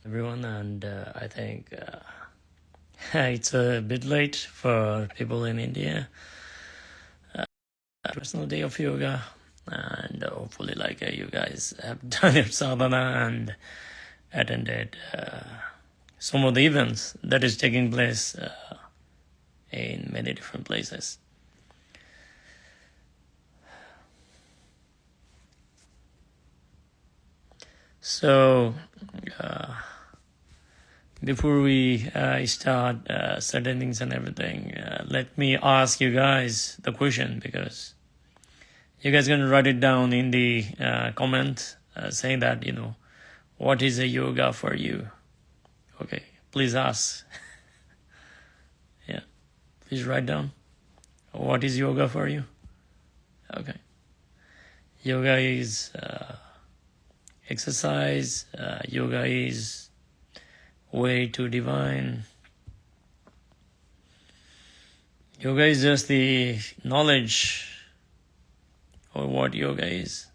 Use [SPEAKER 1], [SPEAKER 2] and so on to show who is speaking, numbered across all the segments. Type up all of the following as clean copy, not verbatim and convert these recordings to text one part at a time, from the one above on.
[SPEAKER 1] everyone, and I think it's a bit late for people in India. Personal day of yoga, and hopefully, you guys have done your sadhana and attended some of the events that is taking place in many different places. So, before we start certain things and everything, let me ask you guys the question, because you guys can write it down in the comment saying that, what is a yoga for you? Okay, please ask. Yeah, please write down. What is yoga for you? Okay. Yoga is exercise. Yoga is way to divine. Yoga is just the knowledge of what yoga is.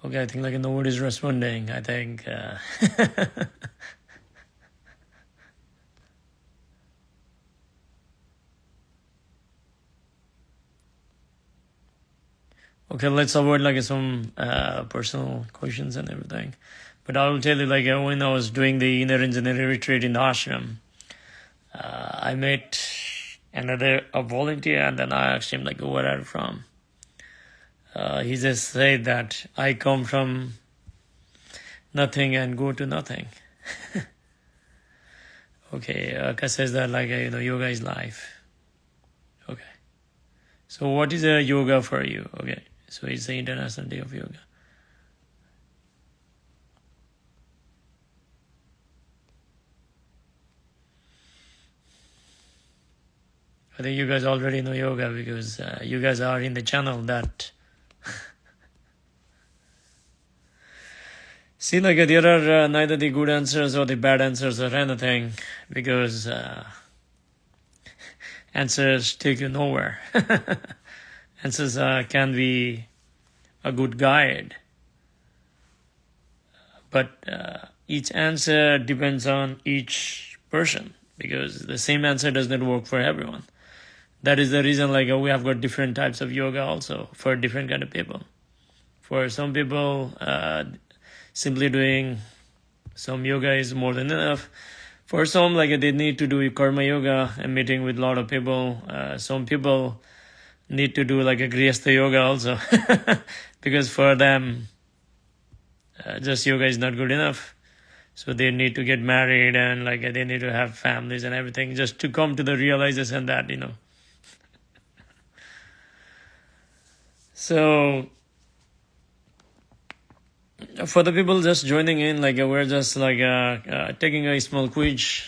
[SPEAKER 1] Okay, I think nobody is responding. I think okay, let's avoid some personal questions and everything. But I will tell you, when I was doing the inner engineering retreat in the ashram, I met a volunteer, and then I asked him where are you from? He just said that I come from nothing and go to nothing. Okay, Aka says that yoga is life. Okay, so what is a yoga for you? Okay, so it's the International Day of Yoga. I think you guys already know yoga, because you guys are in the channel that see, there are neither the good answers or the bad answers or anything, because answers take you nowhere. Answers can be a good guide, but each answer depends on each person, because the same answer does not work for everyone. That is the reason we have got different types of yoga also for different kind of people. For some people, simply doing some yoga is more than enough. For some, they need to do karma yoga and meeting with a lot of people. Some people need to do a grihastha yoga also, because for them, just yoga is not good enough. So they need to get married, and they need to have families and everything, just to come to the realization that, So for the people just joining in, we're just taking a small quiz.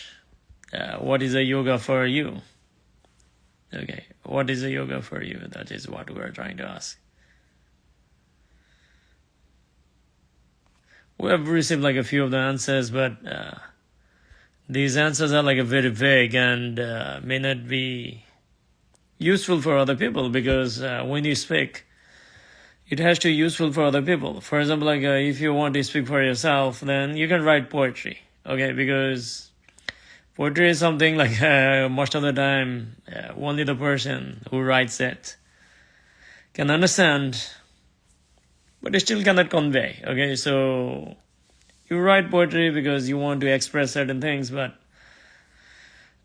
[SPEAKER 1] What is a yoga for you? Okay, what is a yoga for you? That is what we're trying to ask. We have received a few of the answers, but these answers are very vague and may not be useful for other people, because when you speak, it has to be useful for other people. For example, if you want to speak for yourself, then you can write poetry, okay? Because poetry is something most of the time, only the person who writes it can understand, but it still cannot convey, okay? So you write poetry because you want to express certain things, but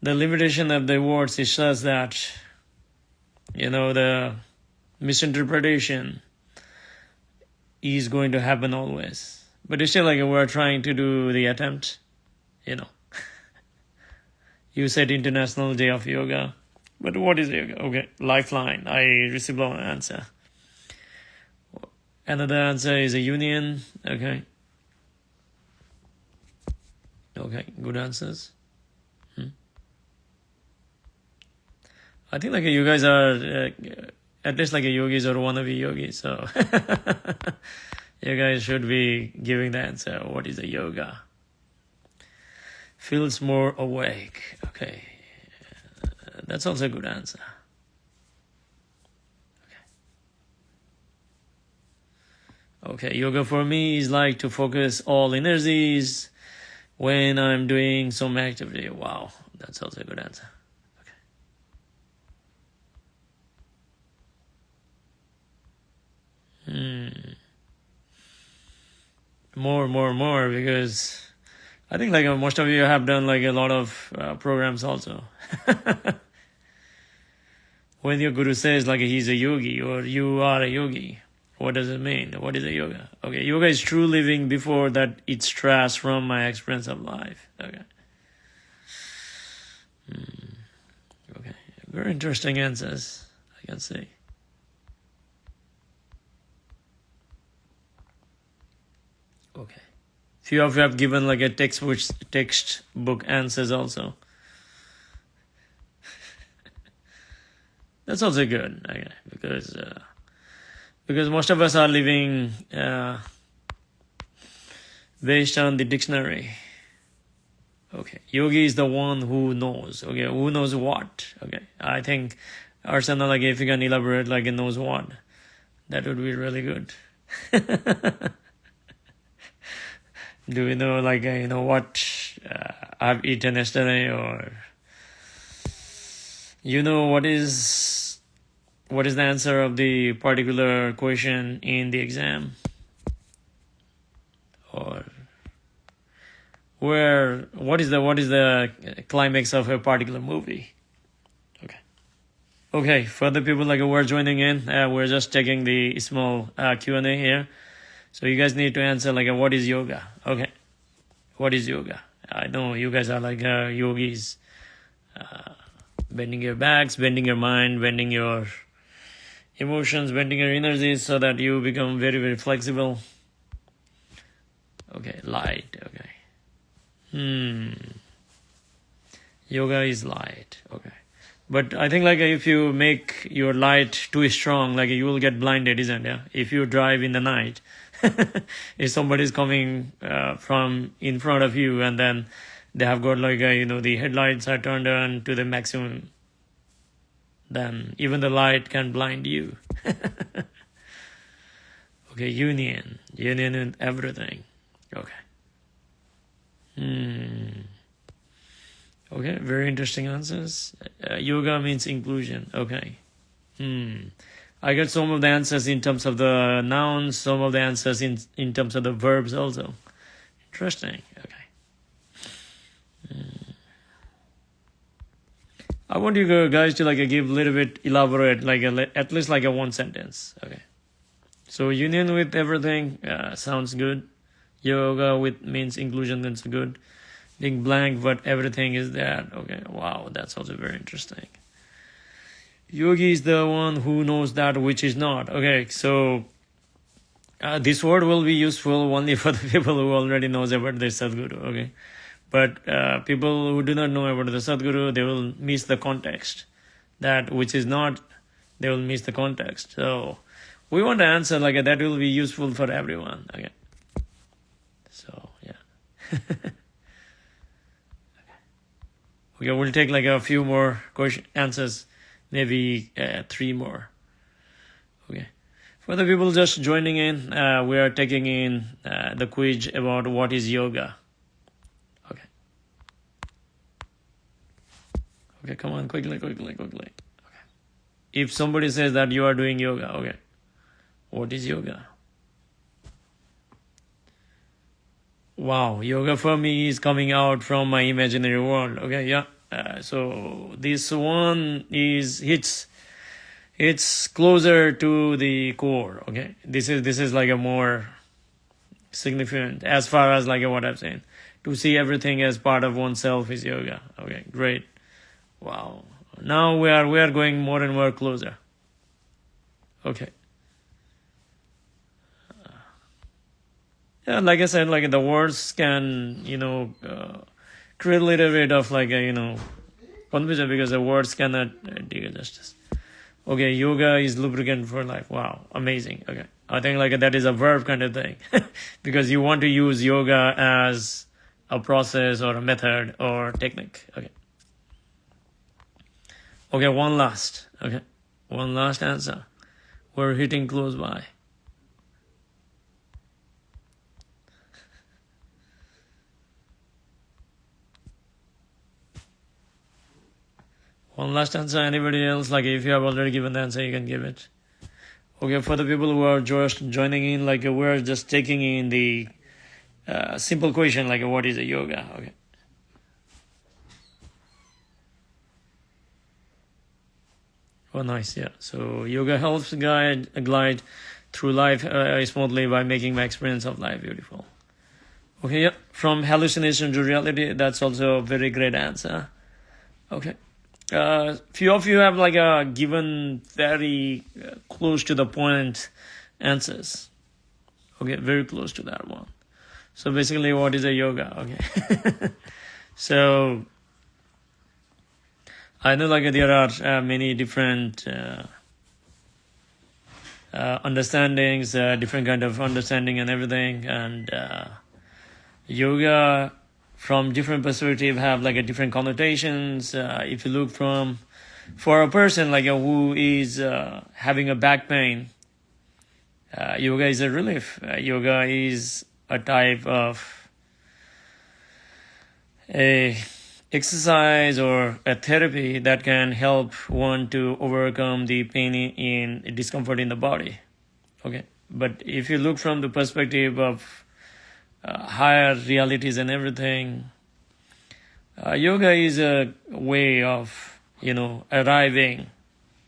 [SPEAKER 1] the limitation of the words is such that, the misinterpretation is going to happen always. But it's still we're trying to do the attempt, You said International Day of Yoga, but what is yoga? Okay, lifeline. I received one answer. Another answer is a union. Okay. Okay, good answers. I think like you guys are at least like a yogis or wannabe yogis, so you guys should be giving the answer. What is a yoga? Feels more awake. Okay, that's also a good answer. Okay, yoga for me is like to focus all energies when I'm doing some activity. Wow, that's also a good answer. More, because I think like most of you have done like a lot of programs also. When your guru says like he's a yogi or you are a yogi, what does it mean? What is a yoga? Okay, yoga is true living before that it's stress from my experience of life. Okay. Okay, very interesting answers, I can say. Okay. Few of you have given like a textbook answers also. That's also good, okay, because most of us are living based on the dictionary. Okay, yogi is the one who knows. Okay, who knows what? Okay, I think Arsana, like if you can elaborate like it knows what, that would be really good. Do we know like what I've eaten yesterday, or what is the answer of the particular question in the exam, or what is the climax of a particular movie? Okay, for the people like who are joining in, we're just taking the small Q&A here. So you guys need to answer like what is yoga? Okay, what is yoga? I know you guys are like yogis, bending your backs, bending your mind, bending your emotions, bending your energies so that you become very, very flexible. Okay, light. Okay. Yoga is light. Okay. But I think like if you make your light too strong, like you will get blinded, isn't it? If you drive in the night, if somebody's coming from in front of you and then they have got like the headlights are turned on to the maximum, then even the light can blind you. Okay, union in everything. Okay. Okay, very interesting answers. Yoga means inclusion. Okay. I got some of the answers in terms of the nouns, some of the answers in terms of the verbs also. Interesting. Okay. I want you guys to like give a little bit elaborate, like at least like a one sentence. Okay. So union with everything sounds good. Yoga means inclusion, that's good. Being blank, but everything is there. Okay. Wow, that's also very interesting. Yogi is the one who knows that which is not. Okay, so this word will be useful only for the people who already knows about the Sadhguru. Okay, but people who do not know about the Sadhguru, they will miss the context. That which is not, they will miss the context. So we want to answer like that will be useful for everyone. Okay. So yeah. Okay, we'll take like a few more answers. Maybe 3 more. Okay. For the people just joining in, we are taking in the quiz about what is yoga. Okay. Okay, come on, quickly. Okay. If somebody says that you are doing yoga, okay. What is yoga? Wow, yoga for me is coming out from my imaginary world. Okay, yeah. So this one it's closer to the core. Okay, this is like a more significant as far as like what I'm saying. To see everything as part of oneself is yoga. Okay, great. Wow. Now we are going more and more closer. Okay. Yeah, like I said, like the words can create a little bit of like a confusion because the words cannot do it justice. Okay, yoga is lubricant for life. Wow, amazing. Okay, I think like that is a verb kind of thing because you want to use yoga as a process or a method or technique. Okay, one last answer. We're hitting close by. One last answer. Anybody else? Like if you have already given the answer, you can give it. Okay, for the people who are just joining in, like we're just taking in the simple question, like what is a yoga? Okay. Oh, nice. Yeah. So yoga helps glide through life smoothly by making my experience of life beautiful. Okay. Yeah. From hallucination to reality. That's also a very great answer. Okay. Few of you have like given very close to the point answers. Okay. Very close to that one. So basically, what is a yoga? Okay. So I know like there are many different understandings, different kind of understanding and everything, and yoga from different perspective have like a different connotations. If you look for a person like who is having a back pain, yoga is a relief. Yoga is a type of a exercise or a therapy that can help one to overcome the pain in discomfort in the body. Okay, but if you look from the perspective of higher realities and everything, yoga is a way of arriving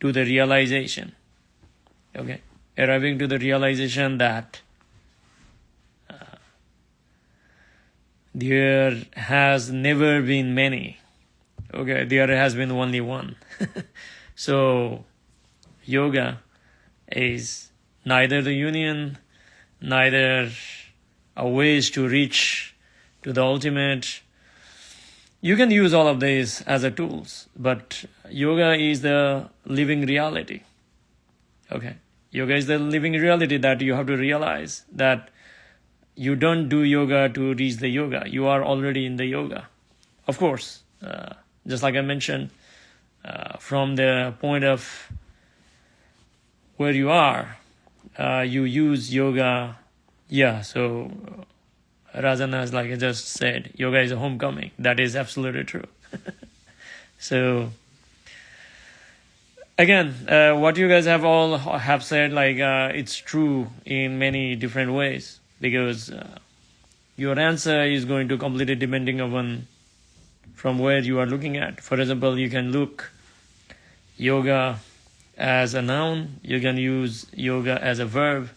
[SPEAKER 1] to the realization. Okay, arriving to the realization that there has never been many. Okay, there has been only one. So, yoga is neither the union, neither a ways to reach to the ultimate. You can use all of these as a tools, but yoga is the living reality. Okay, yoga is the living reality that you have to realize that you don't do yoga to reach the yoga. You are already in the yoga. Of course, just like I mentioned, from the point of where you are, you use yoga. Yeah, so Razana, as like I just said, yoga is a homecoming. That is absolutely true. So, again, what you guys have all have said, like it's true in many different ways. Because your answer is going to completely depending upon from where you are looking at. For example, you can look yoga as a noun. You can use yoga as a verb.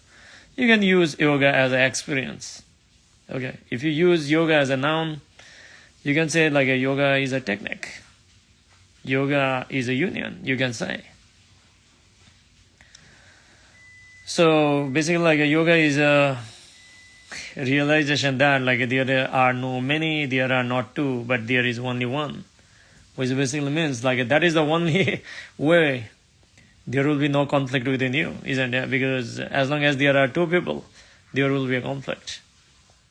[SPEAKER 1] You can use yoga as an experience. Okay, if you use yoga as a noun, you can say like a yoga is a technique. Yoga is a union, you can say. So basically like a yoga is a realization that like there are no many, there are not two, but there is only one, which basically means like that is the only way there will be no conflict within you, isn't it? Because as long as there are two people, there will be a conflict.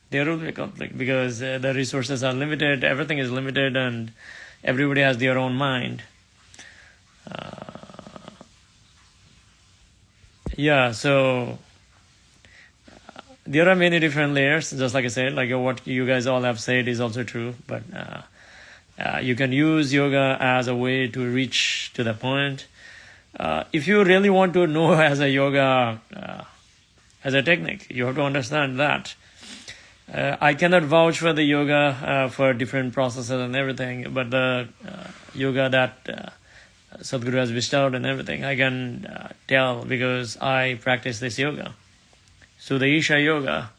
[SPEAKER 1] There will be a conflict because the resources are limited, everything is limited, and everybody has their own mind. So there are many different layers, just like I said, like what you guys all have said is also true, but you can use yoga as a way to reach to the point. If you really want to know as a yoga, as a technique, you have to understand that. I cannot vouch for the yoga for different processes and everything, but the yoga that Sadhguru has bestowed and everything, I can tell because I practice this yoga. So the Isha yoga,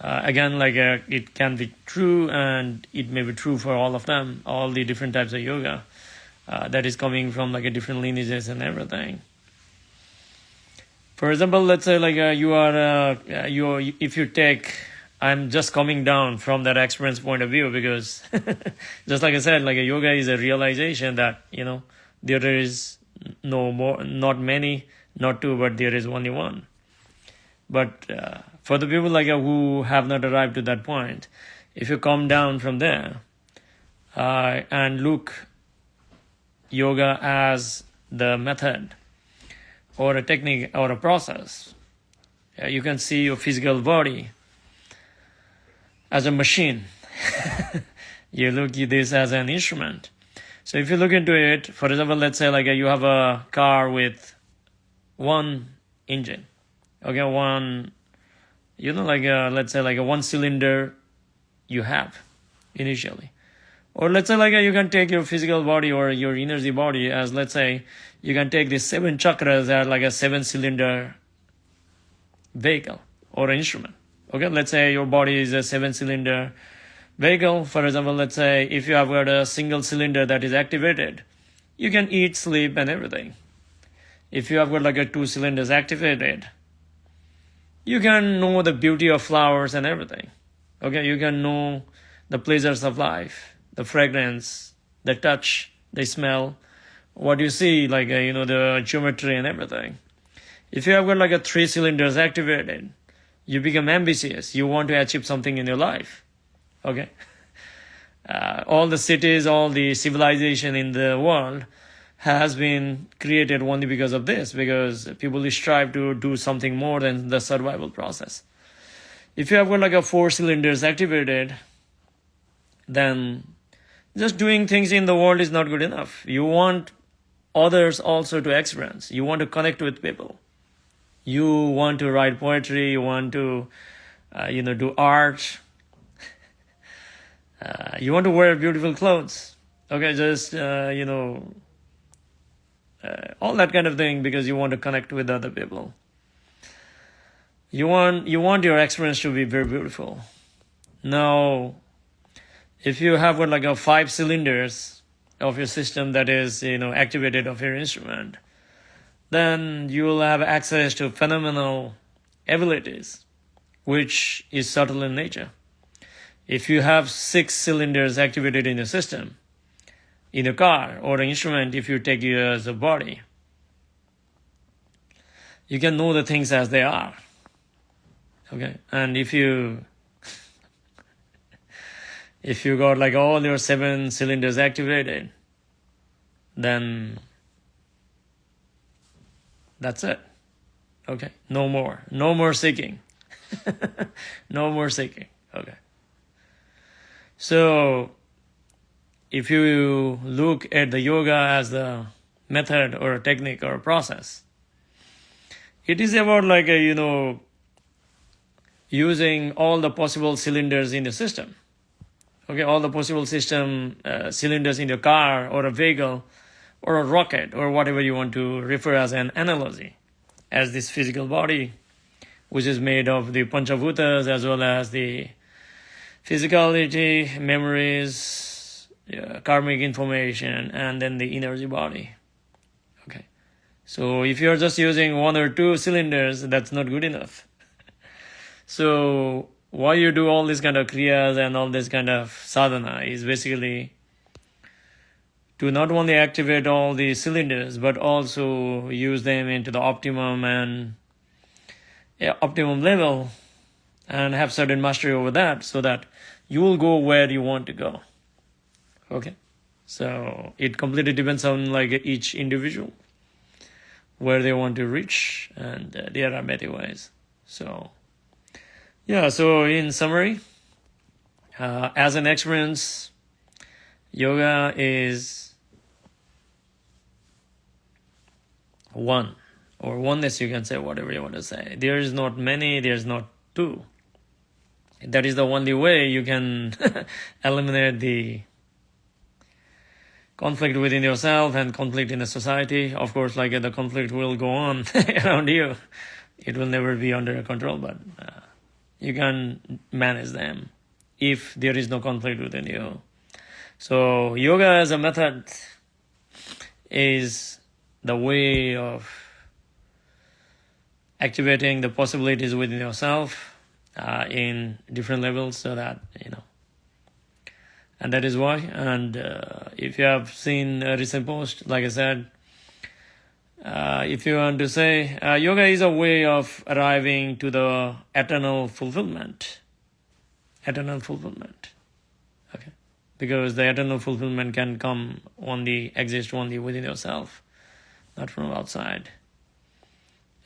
[SPEAKER 1] again, like it can be true and it may be true for all of them, all the different types of yoga that is coming from like a different lineages and everything. For example, let's say like if you take I'm just coming down from that experience point of view, because just like I said, like a yoga is a realization that, there is no more, not many, not two, but there is only one. But for the people like who have not arrived to that point, if you come down from there and look yoga as the method or a technique or a process, you can see your physical body as a machine. You look at this as an instrument. So if you look into it, for example, let's say like you have a car with one engine. Okay, let's say like a one cylinder you have initially. Or let's say like you can take your physical body or your energy body as, let's say, you can take these 7 chakras as like a 7-cylinder vehicle or instrument. Okay, let's say your body is a 7-cylinder vehicle. For example, let's say if you have got a single cylinder that is activated, you can eat, sleep, and everything. If you have got like a 2 cylinders activated, you can know the beauty of flowers and everything. Okay, you can know the pleasures of life, the fragrance, the touch, the smell, what you see, like, the geometry and everything. If you have got like a 3 cylinders activated, you become ambitious. You want to achieve something in your life. Okay. All the cities, all the civilization in the world has been created only because of this, because people strive to do something more than the survival process. If you have got like a 4 cylinders activated, then just doing things in the world is not good enough. You want others also to experience. You want to connect with people. You want to write poetry. You want to, do art. You want to wear beautiful clothes. Okay, just, all that kind of thing, because you want to connect with other people. You want your experience to be very beautiful. Now, if you have got like a 5 cylinders of your system that is, activated of your instrument, then you will have access to phenomenal abilities, which is subtle in nature. If you have 6 cylinders activated in your system, in a car or an instrument, if you take it as a body, you can know the things as they are. Okay, and if you got like all your 7 cylinders activated, then that's it. Okay, no more seeking. No more seeking. Okay. So if you look at the yoga as the method or a technique or a process, it is about like using all the possible cylinders in the system. Okay, all the possible cylinders in your car or a vehicle or a rocket or whatever you want to refer as an analogy, as this physical body, which is made of the panchabhutas as well as the physicality, memories, karmic information, and then the energy body. Okay, so if you're just using 1 or 2 cylinders, that's not good enough. So why you do all this kind of kriyas and all this kind of sadhana is basically to not only activate all the cylinders, but also use them into the optimum level and have certain mastery over that, so that you will go where you want to go. Okay, so it completely depends on like each individual where they want to reach, and there are many ways. So in summary, as an experience, yoga is one, or oneness, you can say whatever you want to say. There is not many, there's not two. That is the only way you can eliminate the conflict within yourself and conflict in the society. Of course, like the conflict will go on around you. It will never be under control, but you can manage them if there is no conflict within you. So yoga as a method is the way of activating the possibilities within yourself in different levels, so that, and that is why. And if you have seen a recent post, like I said, if you want to say, yoga is a way of arriving to the eternal fulfillment. Eternal fulfillment. Okay. Because the eternal fulfillment can exist only within yourself, not from outside.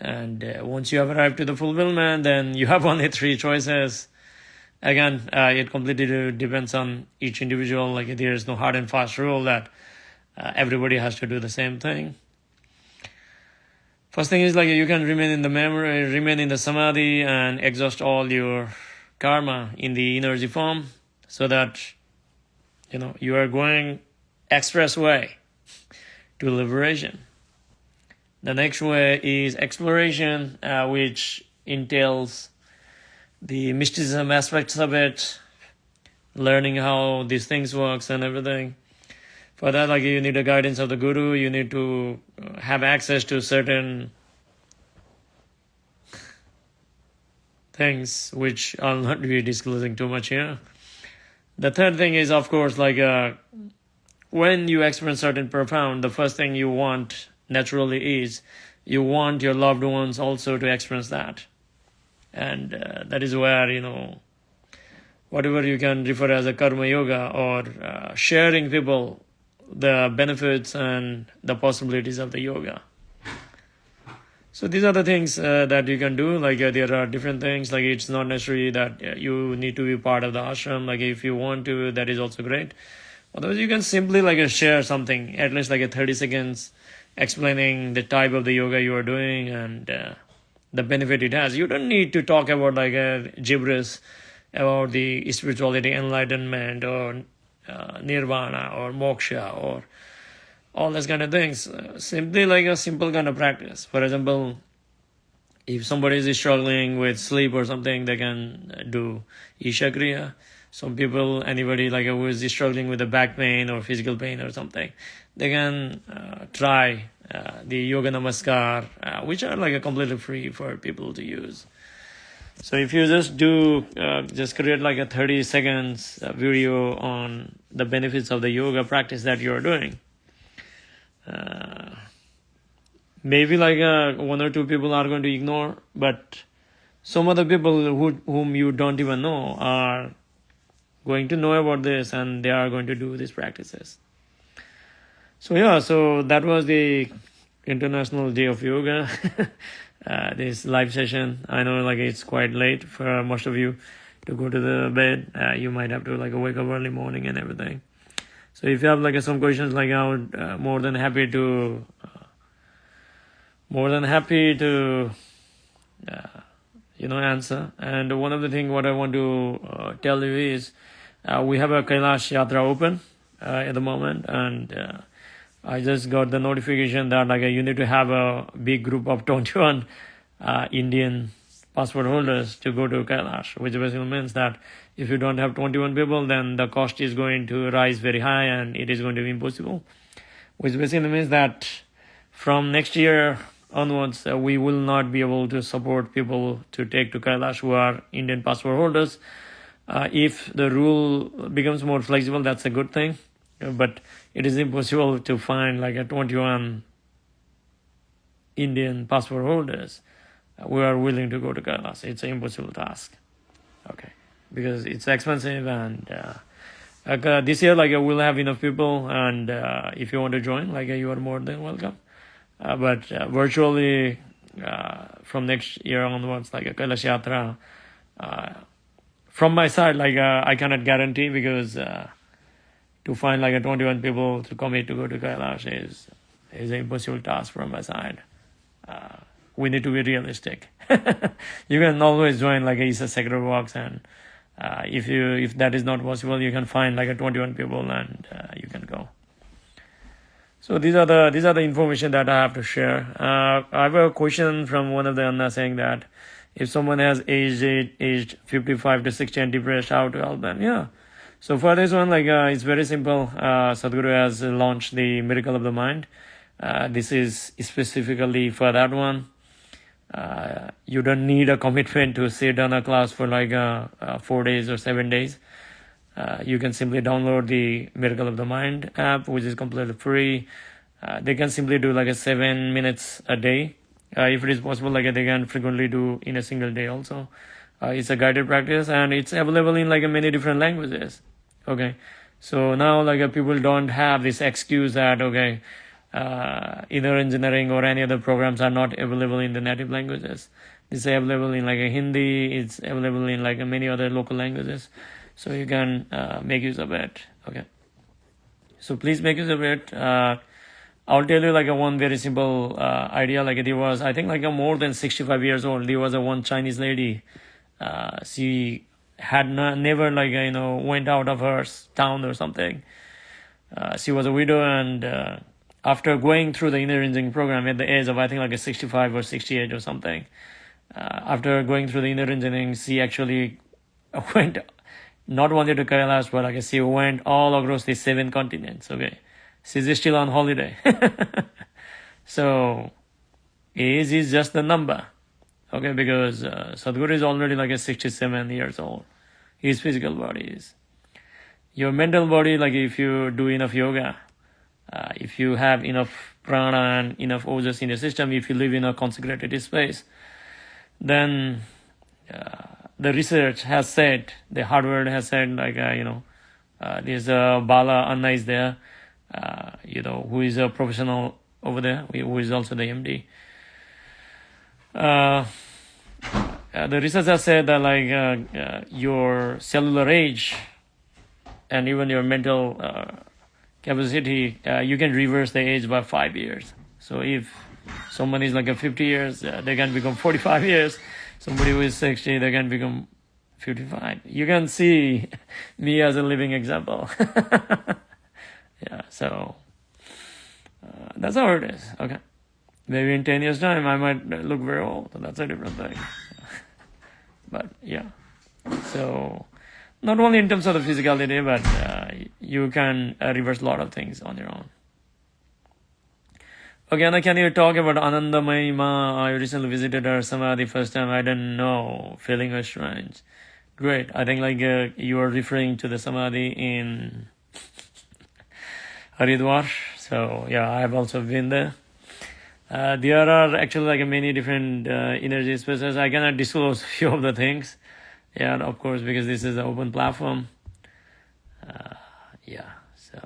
[SPEAKER 1] And once you have arrived to the fulfillment, then you have only 3 choices. Again, it completely depends on each individual. Like, there is no hard and fast rule that everybody has to do the same thing. First thing is, like, you can remain in the memory, remain in the samadhi, and exhaust all your karma in the energy form, so that you are going expressway to liberation. The next way is exploration, which entails the mysticism aspects of it, learning how these things works and everything. For that, like, you need the guidance of the guru. You need to have access to certain things, which I'll not be disclosing too much here. The third thing is, of course, like, when you experience certain profound, the first thing you want naturally is you want your loved ones also to experience that. And that is where, whatever you can refer as a karma yoga, or sharing people the benefits and the possibilities of the yoga. So these are the things that you can do. Like, there are different things. Like, it's not necessary that you need to be part of the ashram. Like, if you want to, that is also great. Otherwise, you can simply, like, share something, at least like a 30 seconds, explaining the type of the yoga you are doing and the benefit it has. You don't need to talk about, like, a gibberish about the spirituality, enlightenment, or nirvana, or moksha, or all those kind of things. Simply like a simple kind of practice. For example, if somebody is struggling with sleep or something, they can do Isha Kriya. Some people, anybody like who is struggling with a back pain or physical pain or something, they can try the Yoga Namaskar, which are like completely free for people to use. So if you just create like a 30 seconds video on the benefits of the yoga practice that you are doing, maybe like 1 or 2 people are going to ignore, but some other people whom you don't even know are going to know about this, and they are going to do these practices. So that was the International Day of Yoga. This live session. I know like it's quite late for most of you to go to the bed. You might have to like wake up early morning and everything. So if you have like some questions, like I would more than happy to answer. And one of the things what I want to tell you is we have a Kailash Yatra open at the moment, and I just got the notification that like you need to have a big group of 21 Indian passport holders to go to Kailash, which basically means that if you don't have 21 people, then the cost is going to rise very high and it is going to be impossible. Which basically means that from next year onwards, we will not be able to support people to take to Kailash who are Indian passport holders. If the rule becomes more flexible, that's a good thing. But it is impossible to find like a 21 Indian passport holders who are willing to go to Kailash. It's an impossible task. Okay, because it's expensive, and this year like we'll have enough people, and if you want to join, like you are more than welcome. But virtually from next year onwards, like a Kailash Yatra, from my side, like I cannot guarantee, because to find like a 21 people to commit to go to Kailash is an impossible task from my side. We need to be realistic. You can always join like a Isa Sacred Walks, and if that is not possible, you can find like a 21 people and you can go. So these are the information that I have to share. I have a question from one of the Anna saying that if someone has aged 55 to 60 and depressed, how to help them? Yeah. So for this one, like it's very simple. Sadhguru has launched the Miracle of the Mind. This is specifically for that one. You don't need a commitment to sit on a class for like 4 days or 7 days. You can simply download the Miracle of the Mind app, which is completely free. They can simply do like a 7 minutes a day. If it is possible, like they can frequently do in a single day also. It's a guided practice and it's available in like many different languages. Okay. So now like people don't have this excuse that, okay, either engineering or any other programs are not available in the native languages. It's available in like a Hindi, it's available in like many other local languages. So you can make use of it. Okay. So please make use of it. I'll tell you like a one very simple idea. Like there was, I think like more than 65 years old. There was a one Chinese lady. She had never like went out of her town or something. She was a widow, and after going through the inner engineering program at the age of I think like a 65 or 68 or something, after going through the inner engineering, she actually went not only to Kailash, but like she went all across the 7 continents. Okay. She's still on holiday. So, age is just the number. Okay, because Sadhguru is already like a 67 years old. His physical body is. Your mental body, like if you do enough yoga, if you have enough prana and enough ojas in your system, if you live in a consecrated space, then the research has said, the hard world has said, like, there's Bala Anna is there, who is a professional over there, who is also the MD. The research has said that like your cellular age and even your mental capacity, you can reverse the age by 5 years. So if someone is like a 50 years, they can become 45 years. Somebody who is 60, they can become 55. You can see me as a living example. Yeah, so that's how it is. Okay. Maybe in 10 years' time, I might look very old. So that's a different thing. But yeah. So not only in terms of the physicality, but you can reverse a lot of things on your own. Okay, Anna, can you talk about Anandamayi Ma? I recently visited her Samadhi first time. I don't know. Feeling was strange. Great. I think like you are referring to the Samadhi in Haridwar. So yeah, I have also been there. There are actually like many different energy spaces. I cannot disclose few of the things. Yeah, of course, because this is an open platform. Yeah, so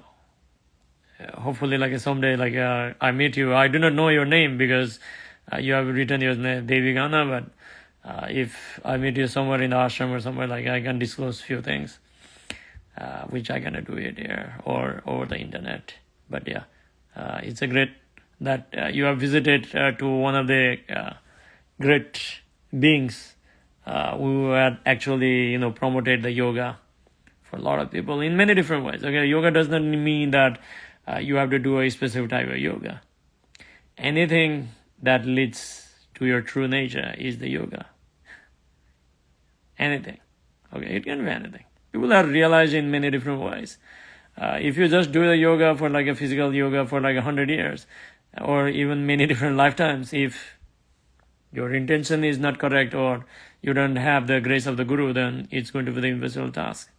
[SPEAKER 1] hopefully like someday like I meet you. I do not know your name because you have written your name Devigana, but if I meet you somewhere in the ashram or somewhere, like I can disclose few things, which I cannot do it here or over the internet. But yeah, it's a great that you have visited to one of the great beings who had actually promoted the yoga for a lot of people in many different ways. Okay, yoga does not mean that you have to do a specific type of yoga. Anything that leads to your true nature is the yoga. Anything. Okay, it can be anything. People are realized in many different ways. If you just do the yoga for like a physical yoga for like 100 years, or even many different lifetimes, if your intention is not correct or you don't have the grace of the Guru, then it's going to be the impossible task.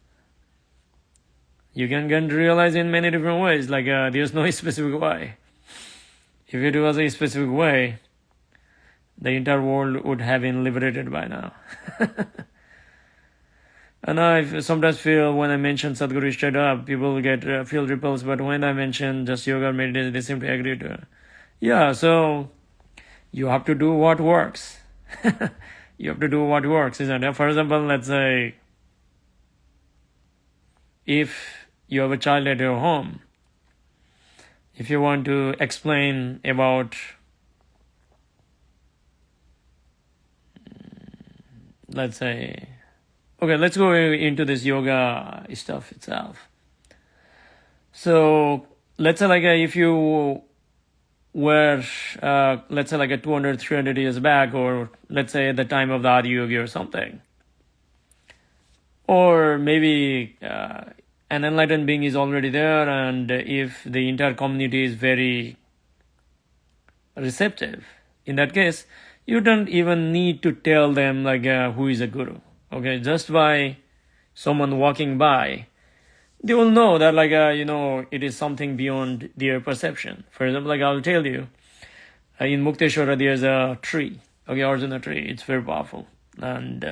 [SPEAKER 1] You can get realized in many different ways, like there's no specific way. If it was a specific way, the entire world would have been liberated by now. And I sometimes feel when I mention Sadhguru straight up, people feel repulsed, but when I mention just yoga or meditation, they simply agree to it. Yeah, so you have to do what works. You have to do what works, isn't it? For example, let's say if you have a child at your home, if you want to explain about let's say, okay, let's go into this yoga stuff itself. So let's say like if you were, let's say like a 200, 300 years back, or let's say at the time of the Adi Yogi or something, or maybe an enlightened being is already there, and if the entire community is very receptive, in that case, you don't even need to tell them like who is a guru. Okay, just by someone walking by, they will know that like it is something beyond their perception. For example, like I'll tell you, in Mukteshwara there's a tree, okay, Arjuna tree. It's very powerful, and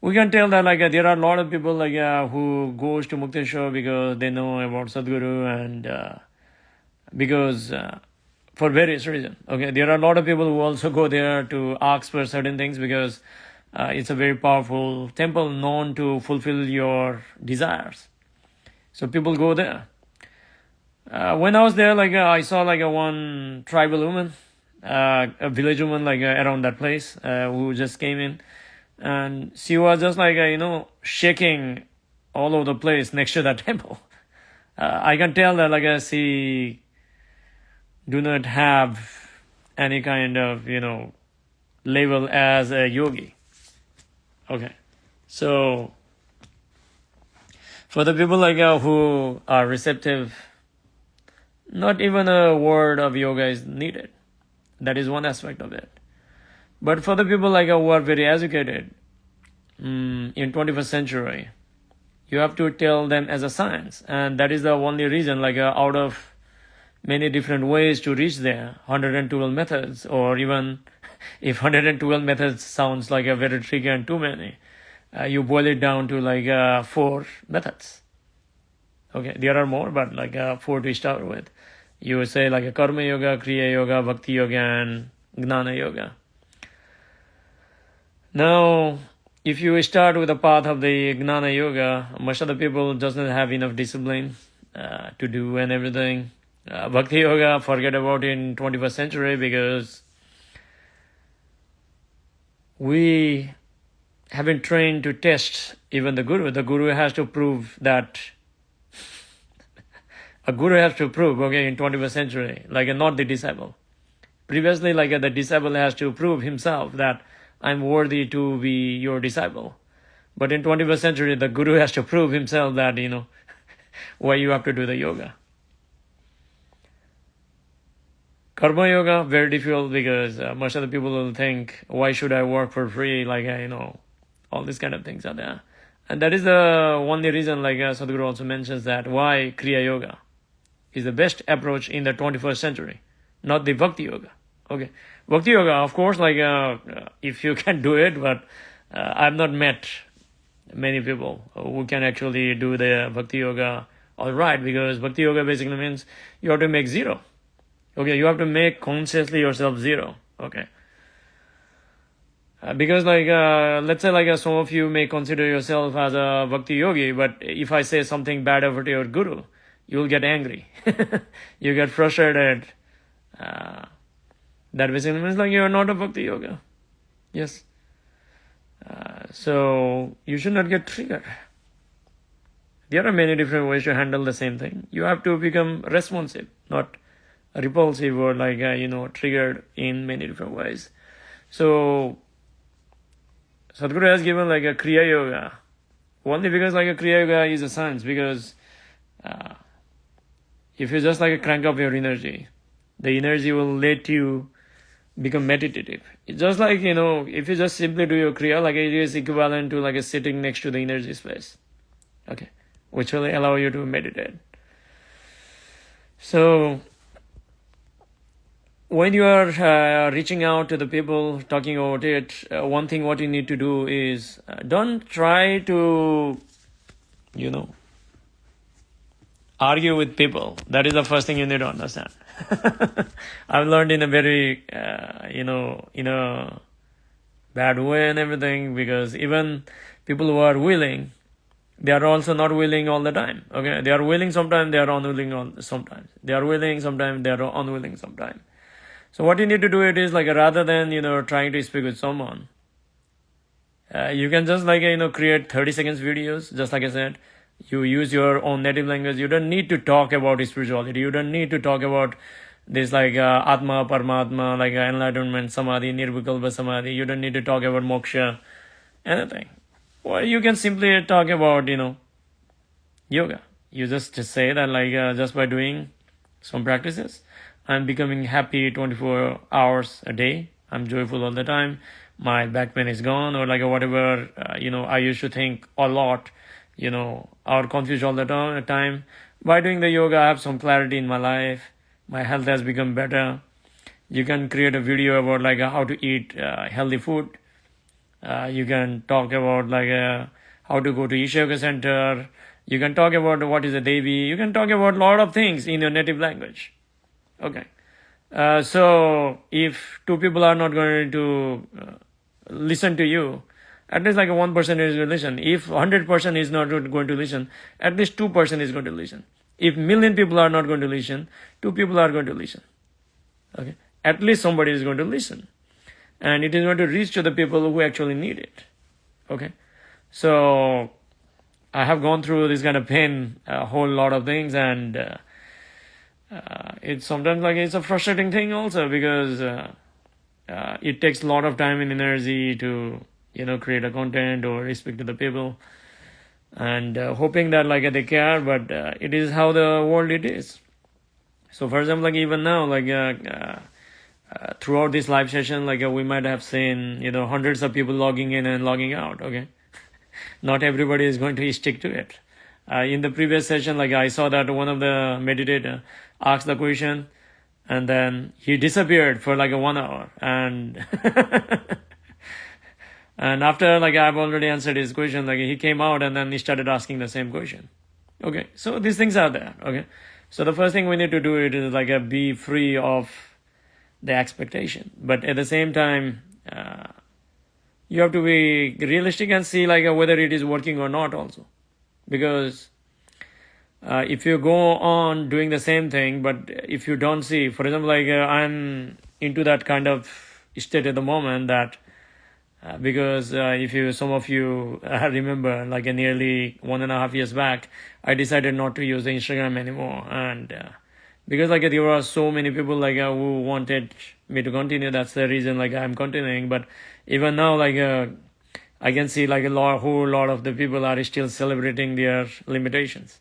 [SPEAKER 1] we can tell that like there are a lot of people like who goes to Mukteshwara because they know about Sadhguru, and because for various reasons. Okay, there are a lot of people who also go there to ask for certain things because it's a very powerful temple known to fulfill your desires. So people go there. When I was there, like I saw like one tribal woman, a village woman, like around that place, who just came in, and she was just like shaking all over the place next to that temple. I can tell that like she do not have any kind of label as a yogi. Okay, so for the people like who are receptive, not even a word of yoga is needed. That is one aspect of it. But for the people like who are very educated in 21st century, you have to tell them as a science, and that is the only reason like out of many different ways to reach there, 112 methods, or even if 112 methods sounds like a very tricky and too many, you boil it down to like 4 methods. Okay, there are more, but like 4 to start with. You would say like a karma yoga, kriya yoga, bhakti yoga, and gnana yoga. Now, if you start with the path of the gnana yoga, most of the people doesn't have enough discipline to do and everything. Bhakti yoga, forget about it in 21st century because we have been trained to test even the guru. The guru has to prove that a guru has to prove, okay, in 21st century, like not the disciple. Previously, like the disciple has to prove himself that I'm worthy to be your disciple. But in 21st century, the guru has to prove himself that, why you have to do the yoga. Karma yoga, very difficult because most of the people will think, why should I work for free? Like, all these kind of things are there. And that is the only reason, like Sadhguru also mentions that why Kriya Yoga is the best approach in the 21st century, not the Bhakti Yoga. Okay, Bhakti Yoga, of course, like if you can do it, but I've not met many people who can actually do the Bhakti Yoga all right, because Bhakti Yoga basically means you have to make zero. Okay, you have to make consciously yourself zero. Okay. Because like let's say like some of you may consider yourself as a bhakti yogi, but if I say something bad over to your guru, you'll get angry. You get frustrated. That basically means like you're not a bhakti yoga. Yes. So you should not get triggered. There are many different ways to handle the same thing. You have to become responsive, not repulsive or like triggered in many different ways. So Sadhguru has given like a Kriya Yoga, only because like a Kriya Yoga is a science, because if you just like crank up your energy, the energy will let you become meditative. It's just like, if you just simply do your Kriya, like it is equivalent to like a sitting next to the energy space, okay, which will allow you to meditate. So when you are reaching out to the people, talking about it, one thing what you need to do is don't try to, argue with people. That is the first thing you need to understand. I've learned in a very, in a bad way and everything, because even people who are willing, they are also not willing all the time. Okay, they are willing sometimes, they are unwilling sometimes. They are willing sometimes, they are unwilling sometimes. So what you need to do it is like rather than trying to speak with someone, you can just like create 30 seconds videos. Just like I said, you use your own native language. You don't need to talk about spirituality. You don't need to talk about this like Atma, Paramatma, like enlightenment, Samadhi, Nirvikalpa Samadhi. You don't need to talk about moksha, anything. Or you can simply talk about yoga. You just say that like just by doing some practices, I'm becoming happy 24 hours a day. I'm joyful all the time. My back pain is gone, or like whatever, I used to think a lot, or confused all the time. By doing the yoga, I have some clarity in my life. My health has become better. You can create a video about like how to eat healthy food. You can talk about like how to go to Isha Yoga Center. You can talk about what is a Devi. You can talk about a lot of things in your native language. Okay. So if two people are not going to listen to you, at least like 1% is going to listen. If 100% is not going to listen, at least 2% is going to listen. If million people are not going to listen, 2 people are going to listen. Okay. At least somebody is going to listen. And it is going to reach to the people who actually need it. Okay. So I have gone through this kind of pain, a whole lot of things, and it's sometimes like it's a frustrating thing also, because it takes a lot of time and energy to create a content or speak to the people, and hoping that like they care, but it is how the world it is. So for example, like even now, like throughout this live session, like we might have seen hundreds of people logging in and logging out. Okay. Not everybody is going to stick to it. In the previous session, like I saw that one of the meditator asked the question, and then he disappeared for like 1 hour, and and after like I've already answered his question, like he came out and then he started asking the same question. Okay, so these things are there. Okay, so the first thing we need to do it is like be free of the expectation, but at the same time, you have to be realistic and see like whether it is working or not also. Because if you go on doing the same thing, but if you don't see, for example, like I'm into that kind of state at the moment, that because if some of you remember, like nearly 1.5 years back, I decided not to use the Instagram anymore, and because like there were so many people like who wanted me to continue. That's the reason like I'm continuing. But even now, like I can see like whole lot of the people are still celebrating their limitations.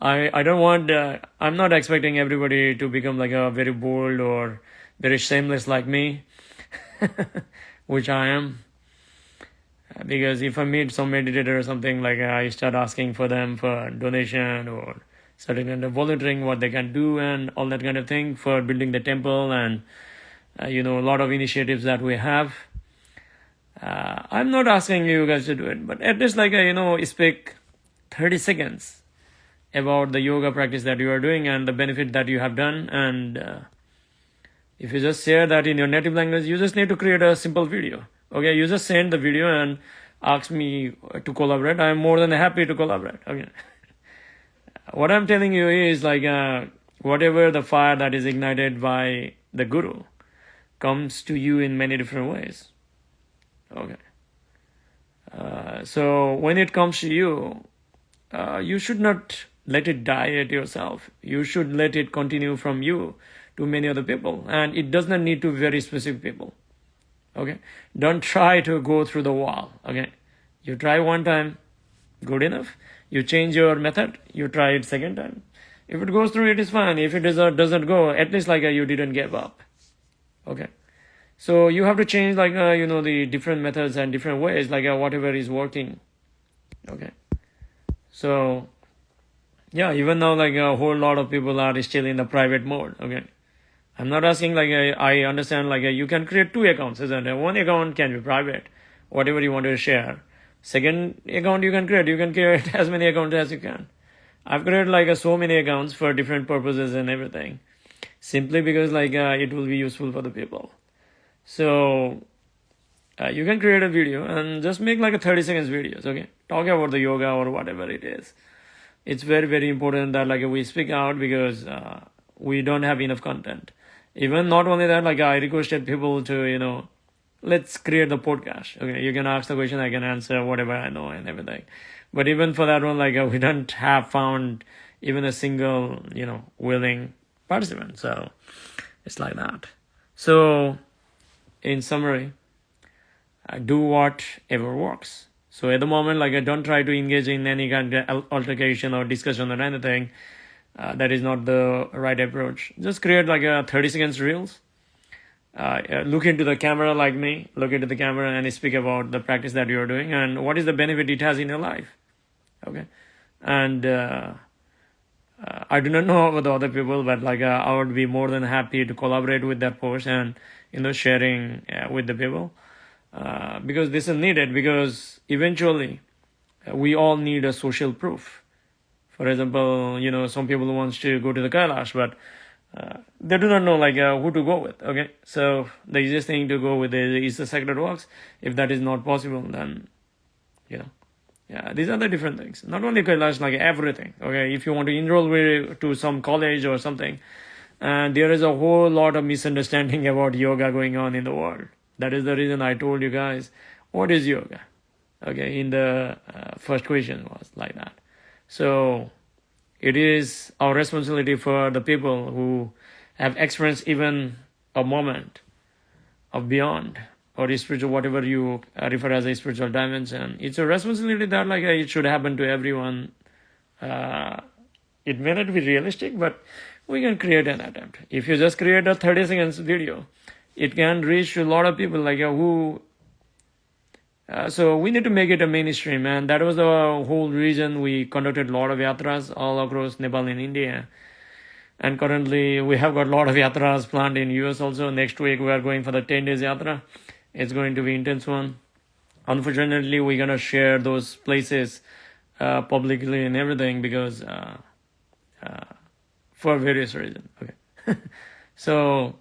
[SPEAKER 1] I don't want. I'm not expecting everybody to become like a very bold or very shameless like me, which I am. Because if I meet some meditator or something, like I start asking for them for donation or certain kind of volunteering, what they can do and all that kind of thing for building the temple, and a lot of initiatives that we have. I'm not asking you guys to do it, but at least like speak 30 seconds about the yoga practice that you are doing and the benefit that you have done. And if you just share that in your native language, you just need to create a simple video. Okay, you just send the video and ask me to collaborate. I'm more than happy to collaborate. Okay. What I'm telling you is like whatever the fire that is ignited by the Guru comes to you in many different ways. Okay. So when it comes to you, you should not let it die at yourself. You should let it continue from you to many other people. And it does not need to be very specific people. Okay. Don't try to go through the wall. Okay. You try one time, good enough. You change your method, you try it second time. If it goes through, it is fine. If it doesn't go, at least like you didn't give up. Okay. So you have to change like, the different methods and different ways, like whatever is working. Okay. So, yeah, even now like a whole lot of people are still in the private mode. Okay. I'm not asking like, I understand like you can create 2 accounts, isn't it? One account can be private, whatever you want to share. Second account you can create as many accounts as you can. I've created like so many accounts for different purposes and everything, simply because like it will be useful for the people. So you can create a video and just make like a 30 seconds videos. Okay, talk about the yoga or whatever it is. It's very, very important that like we speak out, because we don't have enough content. Even not only that, like I requested people to let's create the podcast. Okay, you can ask the question, I can answer whatever I know and everything. But even for that one, like we don't have found even a single, willing participant. So it's like that. So in summary, do whatever works. So at the moment, like I don't try to engage in any kind of altercation or discussion or anything. That is not the right approach. Just create like a 30 seconds reels look into the camera like me, look into the camera and speak about the practice that you're doing and what is the benefit it has in your life. Okay. And I do not know about the other people, but like I would be more than happy to collaborate with that post and sharing with the people because this is needed, because eventually we all need a social proof. For example, some people wants to go to the Kailash, but they do not know like who to go with. Okay, so the easiest thing to go with is the sacred walks. If that is not possible, then yeah, these are the different things. Not only Kailash, like everything. Okay, if you want to enroll to some college or something, and there is a whole lot of misunderstanding about yoga going on in the world. That is the reason I told you guys, what is yoga? Okay, in the first question was like that. So it is our responsibility for the people who have experienced even a moment of beyond or spiritual, whatever you refer as a spiritual dimension. It's a responsibility that like it should happen to everyone. It may not be realistic, but we can create an attempt. If you just create a 30 seconds video, it can reach a lot of people like who. So we need to make it a mainstream, and that was the whole reason we conducted a lot of yatras all across Nepal and India. And currently we have got a lot of yatras planned in US also. Next week we are going for the 10 days yatra. It's going to be intense one. Unfortunately, we're going to share those places publicly and everything because for various reasons. Okay. So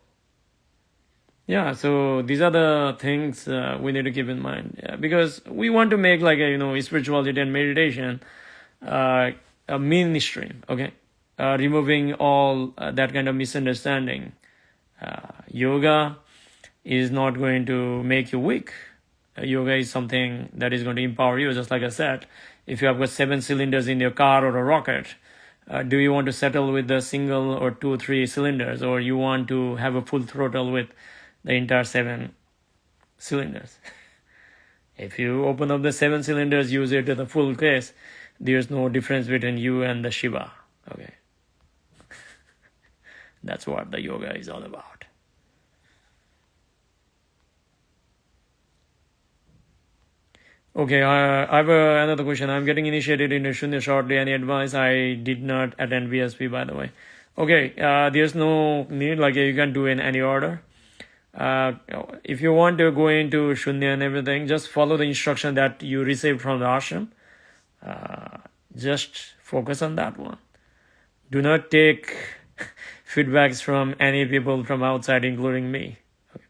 [SPEAKER 1] yeah, so these are the things we need to keep in mind, because we want to make like spirituality and meditation a mainstream. Okay, removing all that kind of misunderstanding. Yoga is not going to make you weak. Yoga is something that is going to empower you. Just like I said, if you have got 7 cylinders in your car or a rocket, do you want to settle with the single or 2, 3 cylinders, or you want to have a full throttle with the entire 7 cylinders? If you open up the 7 cylinders, use it to the full case, there's no difference between you and the Shiva. Okay. That's what the yoga is all about. Okay, I have another question. I'm getting initiated in Shunya shortly. Any advice? I did not attend VSP, by the way. Okay, there's no need, like you can do in any order. If you want to go into Shunya and everything, just follow the instruction that you received from the ashram. Just focus on that one. Do not take feedbacks from any people from outside, including me. Okay.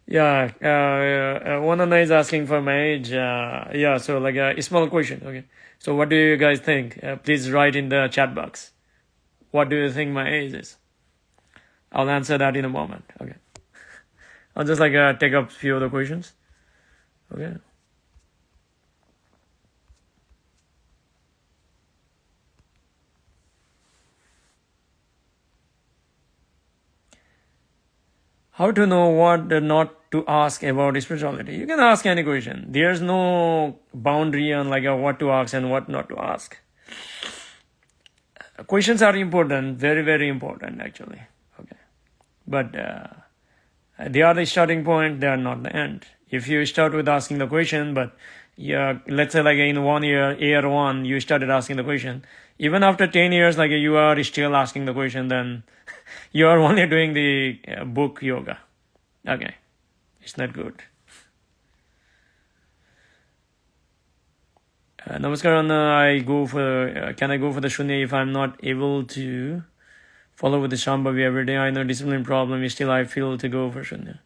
[SPEAKER 1] Yeah, Wanana is asking for my age. Yeah, so like a small question. Okay, so what do you guys think? Please write in the chat box. What do you think my age is? I'll answer that in a moment. Okay, I'll just like take up a few of the questions. Okay. How to know what not to ask about spirituality? You can ask any question. There's no boundary on like what to ask and what not to ask. Questions are important, very, very important actually. Okay, but they are the starting point. They are not the end. If you start with asking the question, but yeah, let's say like in 1 year 1, you started asking the question. Even after 10 years, like you are still asking the question, then you are only doing the book yoga. Okay, it's not good. Namaskaran, can I go for the Shunya if I'm not able to follow with the Shambhavi every day? I know discipline problem, still I feel to go for Shunya.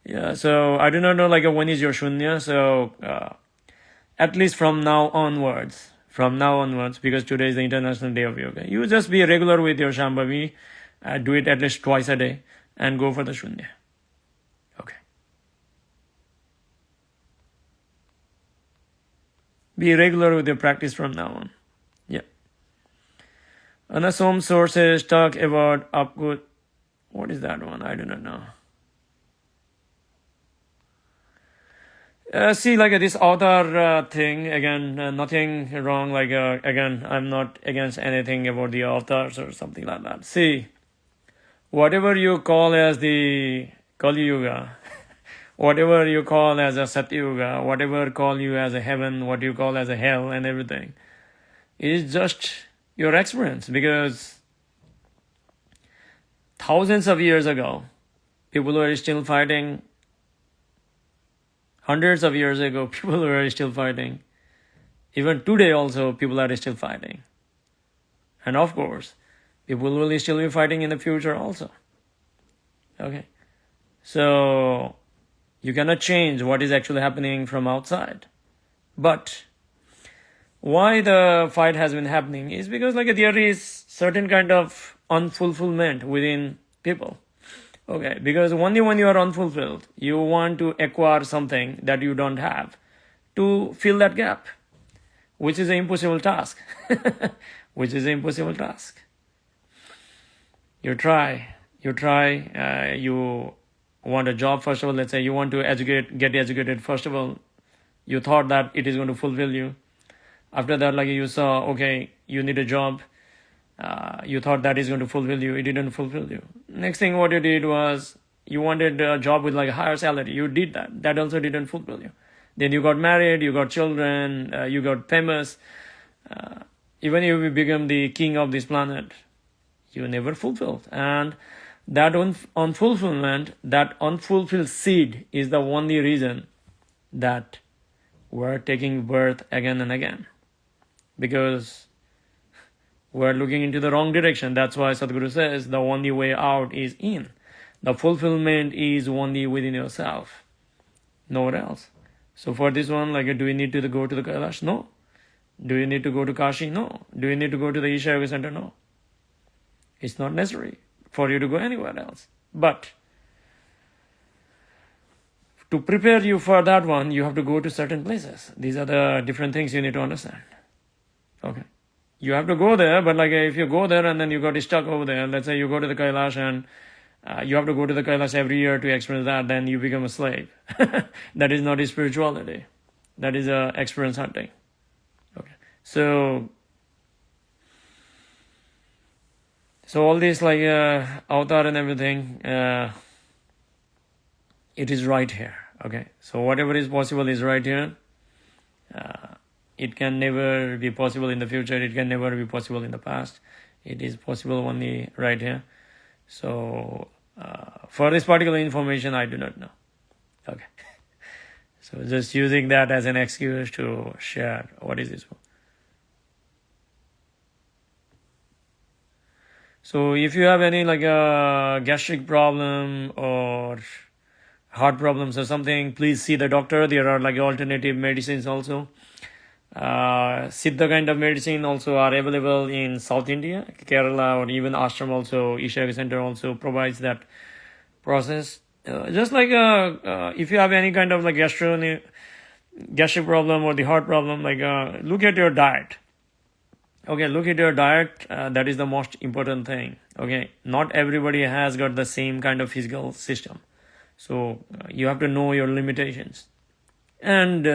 [SPEAKER 1] Yeah, so I do not know like when is your Shunya, so at least from now onwards, because today is the International Day of Yoga, you just be regular with your Shambhavi, do it at least twice a day, and go for the Shunya. Okay. Be regular with your practice from now on. Yeah. And some sources talk about upgood. What is that one? I do not know. See, like this avatar thing, again, nothing wrong. Like, again, I'm not against anything about the avatars or something like that. See, whatever you call as the Kali Yuga, whatever you call as a Satya Yuga, whatever call you as a heaven, what you call as a hell and everything, is just your experience. Because thousands of years ago, people were still fighting. Hundreds of years ago, people were still fighting. Even today also, people are still fighting. And of course, people will still be fighting in the future also. Okay. So, you cannot change what is actually happening from outside. But, why the fight has been happening is because like there is certain kind of unfulfillment within people. Okay, because only when you are unfulfilled, you want to acquire something that you don't have to fill that gap, which is an impossible task. Which is an impossible task. You try, you want a job first of all, let's say you want to get educated first of all, you thought that it is going to fulfill you. After that, like you saw, okay, you need a job. You thought that is going to fulfill you. It didn't fulfill you. Next thing what you did was you wanted a job with like a higher salary. You did that. That also didn't fulfill you. Then you got married, you got children, you got famous. Even if you become the king of this planet, you never fulfilled. And that unfulfillment, that unfulfilled seed is the only reason that we're taking birth again and again. Because we're looking into the wrong direction. That's why Sadhguru says the only way out is in. The fulfillment is only within yourself. Nowhere else. So for this one, like, do you need to go to the Kailash? No. Do you need to go to Kashi? No. Do you need to go to the Isha Yoga Center? No. It's not necessary for you to go anywhere else. But to prepare you for that one, you have to go to certain places. These are the different things you need to understand. Okay. You have to go there, but like if you go there and then you got stuck over there, let's say you go to the Kailash and you have to go to the Kailash every year to experience that, then you become a slave. That is not spirituality. That is experience hunting. Okay. So all this like avatar and everything, it is right here. Okay. So whatever is possible is right here. It can never be possible in the future. It can never be possible in the past. It is possible only right here. So, for this particular information, I do not know. Okay. So, just using that as an excuse to share what is this for. So, if you have any like a gastric problem or heart problems or something, please see the doctor. There are like alternative medicines also. Siddha kind of medicine also are available in South India, Kerala, or even Ashram also, Isha Yoga Center also provides that process. Just like if you have any kind of like gastric problem or the heart problem, like look at your diet. Okay, look at your diet. That is the most important thing. Okay, not everybody has got the same kind of physical system. So you have to know your limitations and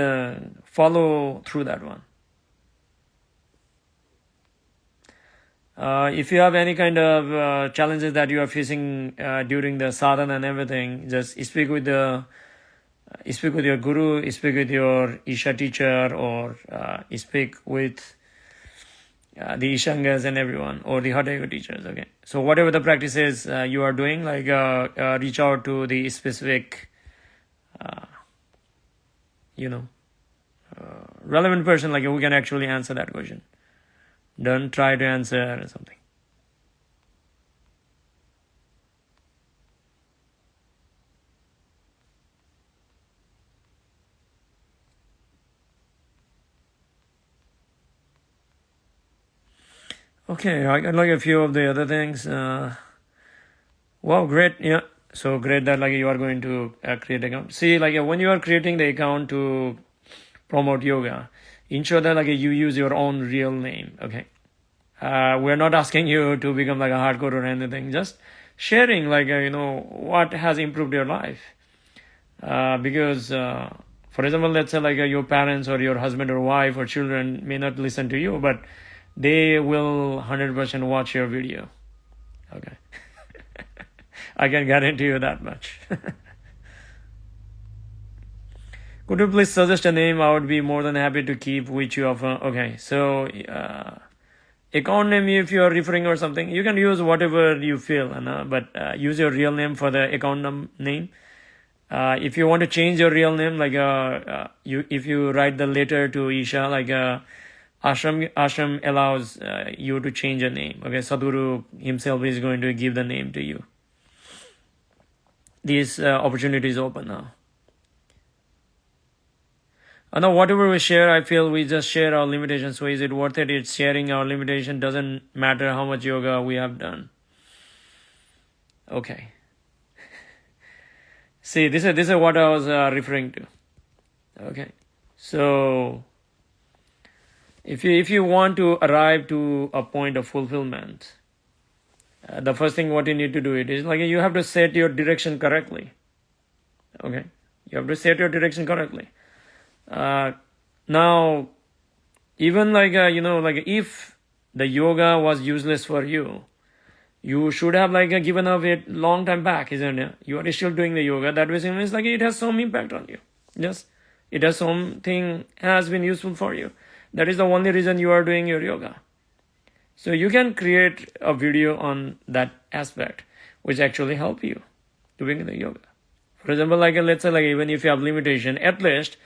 [SPEAKER 1] follow through that one. If you have any kind of challenges that you are facing during the sadhana and everything, just speak with your guru, speak with your Isha teacher, or speak with the Ishangas and everyone, or the Hatha Yoga teachers. Okay, so whatever the practices you are doing, like reach out to the specific relevant person, like who can actually answer that question. Don't try to answer something. Okay, I got like a few of the other things. Wow, great. Yeah. So great that like you are going to create an account. See, like when you are creating the account to promote yoga, ensure that like you use your own real name. Okay. We're not asking you to become like a hardcore or anything. Just sharing like what has improved your life. Because for For example, let's say like your parents or your husband or wife or children may not listen to you, but they will 100% watch your video. Okay. I can guarantee you that much. Could you please suggest a name? I would be more than happy to keep which you offer. Okay, so account name, if you are referring or something, you can use whatever you feel, but use your real name for the account name. If you want to change your real name, like if you write the letter to Isha, like ashram allows you to change a name. Okay, Sadhguru himself is going to give the name to you. These opportunities open now. Now, whatever we share, I feel we just share our limitations. So is it worth it? It's sharing our limitation. Doesn't matter how much yoga we have done. Okay. See, this is what I was referring to. Okay. So, if you want to arrive to a point of fulfillment, the first thing what you need to do it is like you have to set your direction correctly. Okay. You have to set your direction correctly. Now, even like, like if the yoga was useless for you, you should have like given up it long time back, isn't it? You are still doing the yoga. That means like it has some impact on you. Yes. It has something has been useful for you. That is the only reason you are doing your yoga. So you can create a video on that aspect, which actually help you doing the yoga. For example, like let's say like even if you have limitation, at least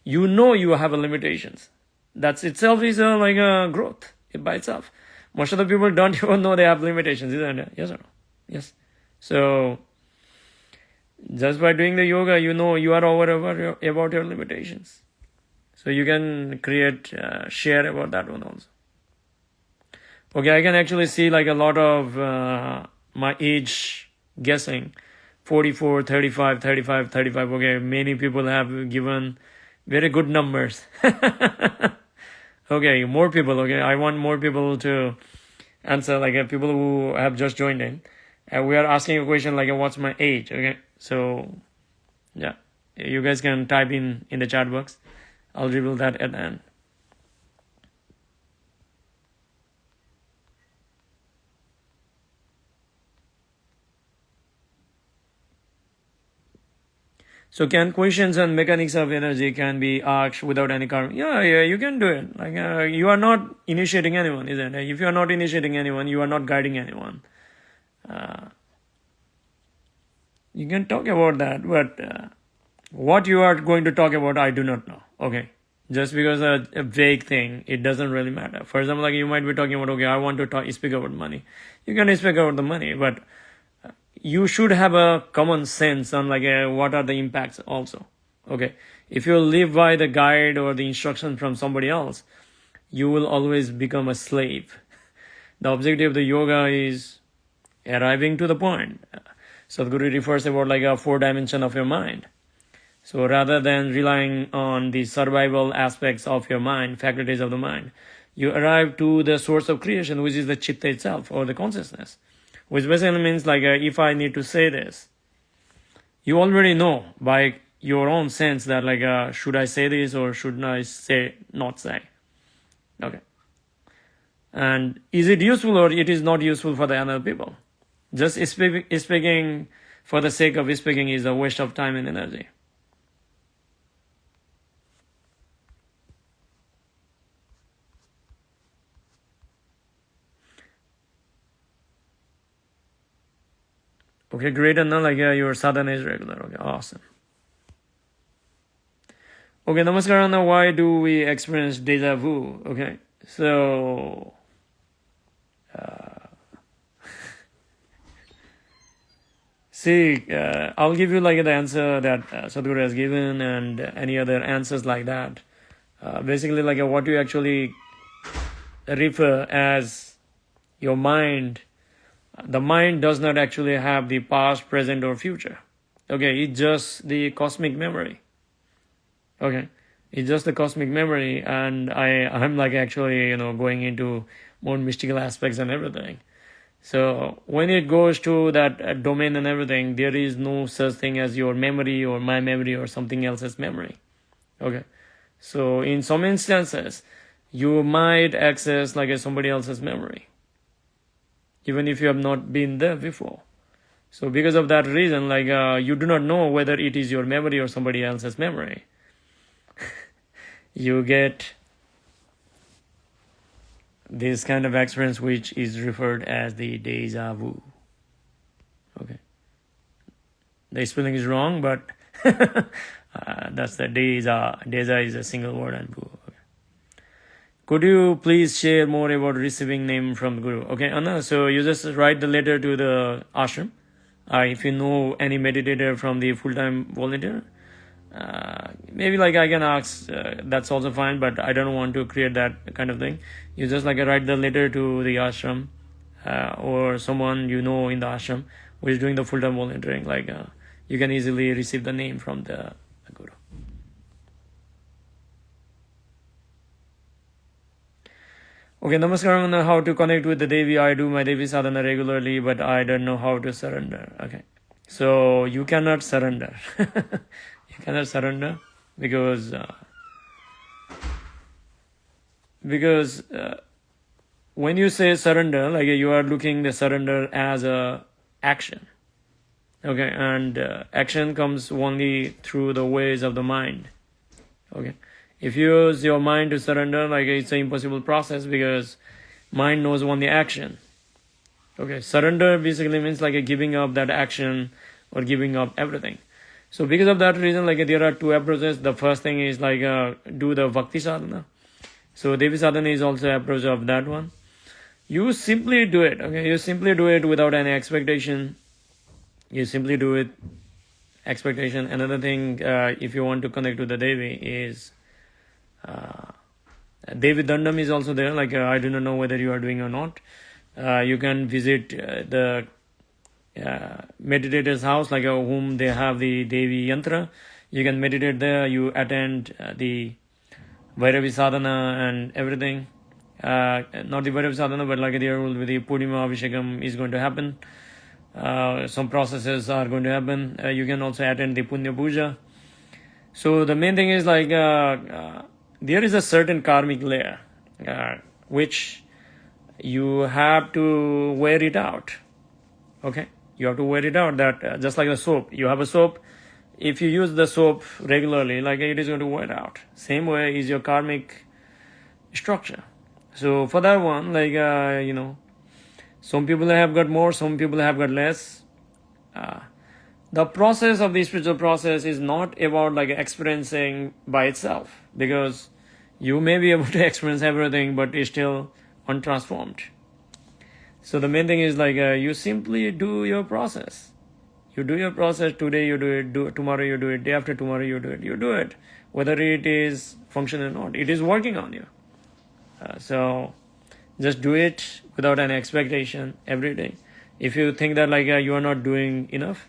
[SPEAKER 1] you know you have limitations. That itself is like a growth by itself. Most of the people don't even know they have limitations, isn't it? Yes or no? Yes. So, just by doing the yoga, you know you are aware about your limitations. So you can create, share about that one also. Okay, I can actually see like a lot of my age guessing. 44, 35, 35, 35. Okay, many people have given very good numbers. Okay, more people. Okay, I want more people to answer, like people who have just joined in. We are asking a question like, what's my age? Okay, so yeah, you guys can type in the chat box. I'll reveal that at the end. So can questions on mechanics of energy can be asked without any karma? Yeah, you can do it. Like you are not initiating anyone, isn't it? If you are not initiating anyone, you are not guiding anyone. You can talk about that, but what you are going to talk about, I do not know. Okay, just because a vague thing, it doesn't really matter. For example, like you might be talking about, okay, I want to speak about money. You can speak about the money, but you should have a common sense on like what are the impacts also. Okay, if you live by the guide or the instruction from somebody else, you will always become a slave. The objective of the yoga is arriving to the point. Sadhguru refers about like a 4 dimension of your mind. So rather than relying on the survival aspects of your mind, faculties of the mind, you arrive to the source of creation, which is the chitta itself or the consciousness. Which basically means like if I need to say this, you already know by your own sense that like should I say this or should I not say? Okay. And is it useful or it is not useful for the other people? Just speaking for the sake of speaking is a waste of time and energy. Okay, great. And now like your sadhana is regular. Okay, awesome. Okay, namaskar. Now why do we experience deja vu? Okay, so see, I'll give you like the answer that Sadhguru has given and any other answers like that. Basically like what you actually refer as your mind. The mind does not actually have the past, present, or future. Okay, it's just the cosmic memory. Okay, it's just the cosmic memory, and I'm like actually going into more mystical aspects and everything. So when it goes to that domain and everything, there is no such thing as your memory or my memory or something else's memory. Okay. So in some instances, you might access like somebody else's memory, even if you have not been there before. So because of that reason, like you do not know whether it is your memory or somebody else's memory. You get this kind of experience which is referred as the deja vu. Okay. The spelling is wrong, but that's the deja. Deja is a single word and vu. Okay. Could you please share more about receiving name from the Guru? Okay, Anna, so you just write the letter to the ashram. If you know any meditator from the full-time volunteer, maybe like I can ask, that's also fine, but I don't want to create that kind of thing. You just like write the letter to the ashram or someone you know in the ashram who is doing the full-time volunteering. Like you can easily receive the name from the Guru. Okay, Namaskaram on how to connect with the Devi. I do my Devi sadhana regularly, but I don't know how to surrender. Okay, so you cannot surrender. You cannot surrender because when you say surrender, like you are looking the surrender as a action. Okay, and action comes only through the ways of the mind. Okay, if you use your mind to surrender, like it's an impossible process because mind knows only action. Okay, surrender basically means like a giving up that action or giving up everything. So because of that reason, like there are two approaches. The first thing is like do the bhakti sadhana. So Devi sadhana is also an approach of that one. You simply do it. Okay, you simply do it without any expectation. You simply do it expectation. Another thing, if you want to connect to the Devi, is Devi Dandam is also there. Like I do not know whether you are doing or not. You can visit the meditator's house, like whom they have the Devi yantra. You can meditate there. You attend the Vairavi sadhana and everything. Not the Vairavi sadhana, but like there will be the Purnima Abhishekam is going to happen. Some processes are going to happen. You can also attend the Punya Puja. So the main thing is like there is a certain karmic layer which you have to wear it out. Okay, you have to wear it out. That just like the soap, you have a soap. If you use the soap regularly, like it is going to wear out. Same way is your karmic structure. So for that one, like some people have got more, some people have got less. The process of the spiritual process is not about like experiencing by itself, because you may be able to experience everything, but it's still untransformed. So the main thing is like you simply do your process. You do your process today. You do it. Tomorrow you do it. Day after tomorrow you do it. You do it, whether it is functional or not. It is working on you. So just do it without an expectation every day. If you think that like you are not doing enough,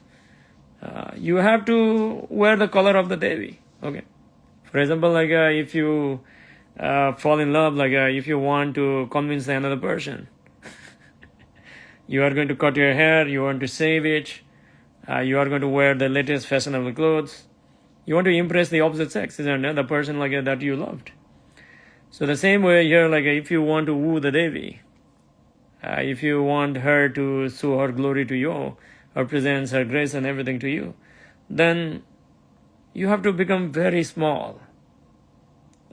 [SPEAKER 1] you have to wear the color of the Devi. Okay. For example, like if you fall in love, like if you want to convince another person, you are going to cut your hair, you want to save it, you are going to wear the latest fashionable clothes. You want to impress the opposite sex, isn't it? The person like that you loved. So the same way here, like if you want to woo the Devi, if you want her to show her glory to you, or presents her grace and everything to you, then you have to become very small.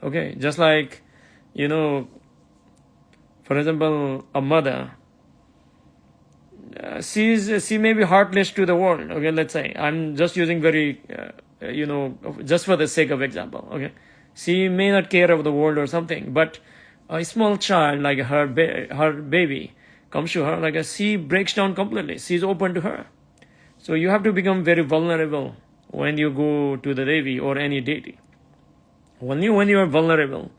[SPEAKER 1] Okay, just like, for example, a mother, she may be heartless to the world. Okay, let's say I'm just using very, just for the sake of example. Okay, she may not care of the world or something, but a small child like her baby comes to her, like she breaks down completely. She's open to her. So you have to become very vulnerable when you go to the Devi or any deity. Only when you are vulnerable,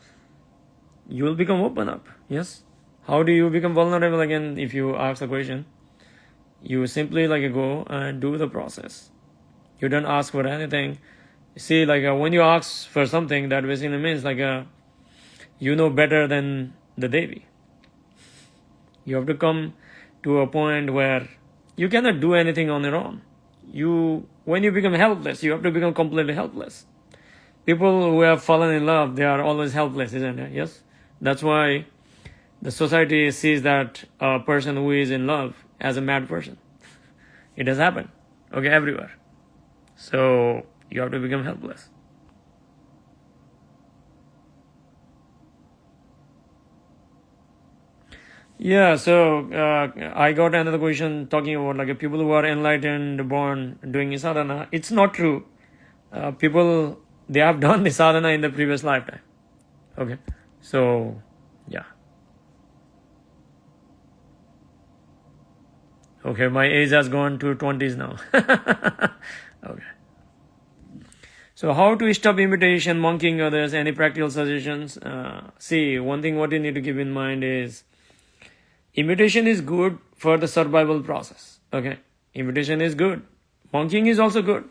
[SPEAKER 1] you will become open up. Yes. How do you become vulnerable? Again, if you ask the question, you simply like go and do the process. You don't ask for anything. See, like when you ask for something, that basically means like you know better than the Devi. You have to come to a point where you cannot do anything on your own. When you become helpless, you have to become completely helpless. People who have fallen in love, they are always helpless, isn't it? Yes? That's why the society sees that a person who is in love as a mad person. It has happened, okay, everywhere. So you have to become helpless. Yeah, so I got another question talking about like people who are enlightened, born doing sadhana. It's not true. People, they have done the sadhana in the previous lifetime. Okay, so yeah. Okay, my age has gone to 20s now. Okay. So how to stop imitation, monkeying others? Any practical suggestions? See, one thing what you need to keep in mind is imitation is good for the survival process. Okay, imitation is good. Monkeying is also good.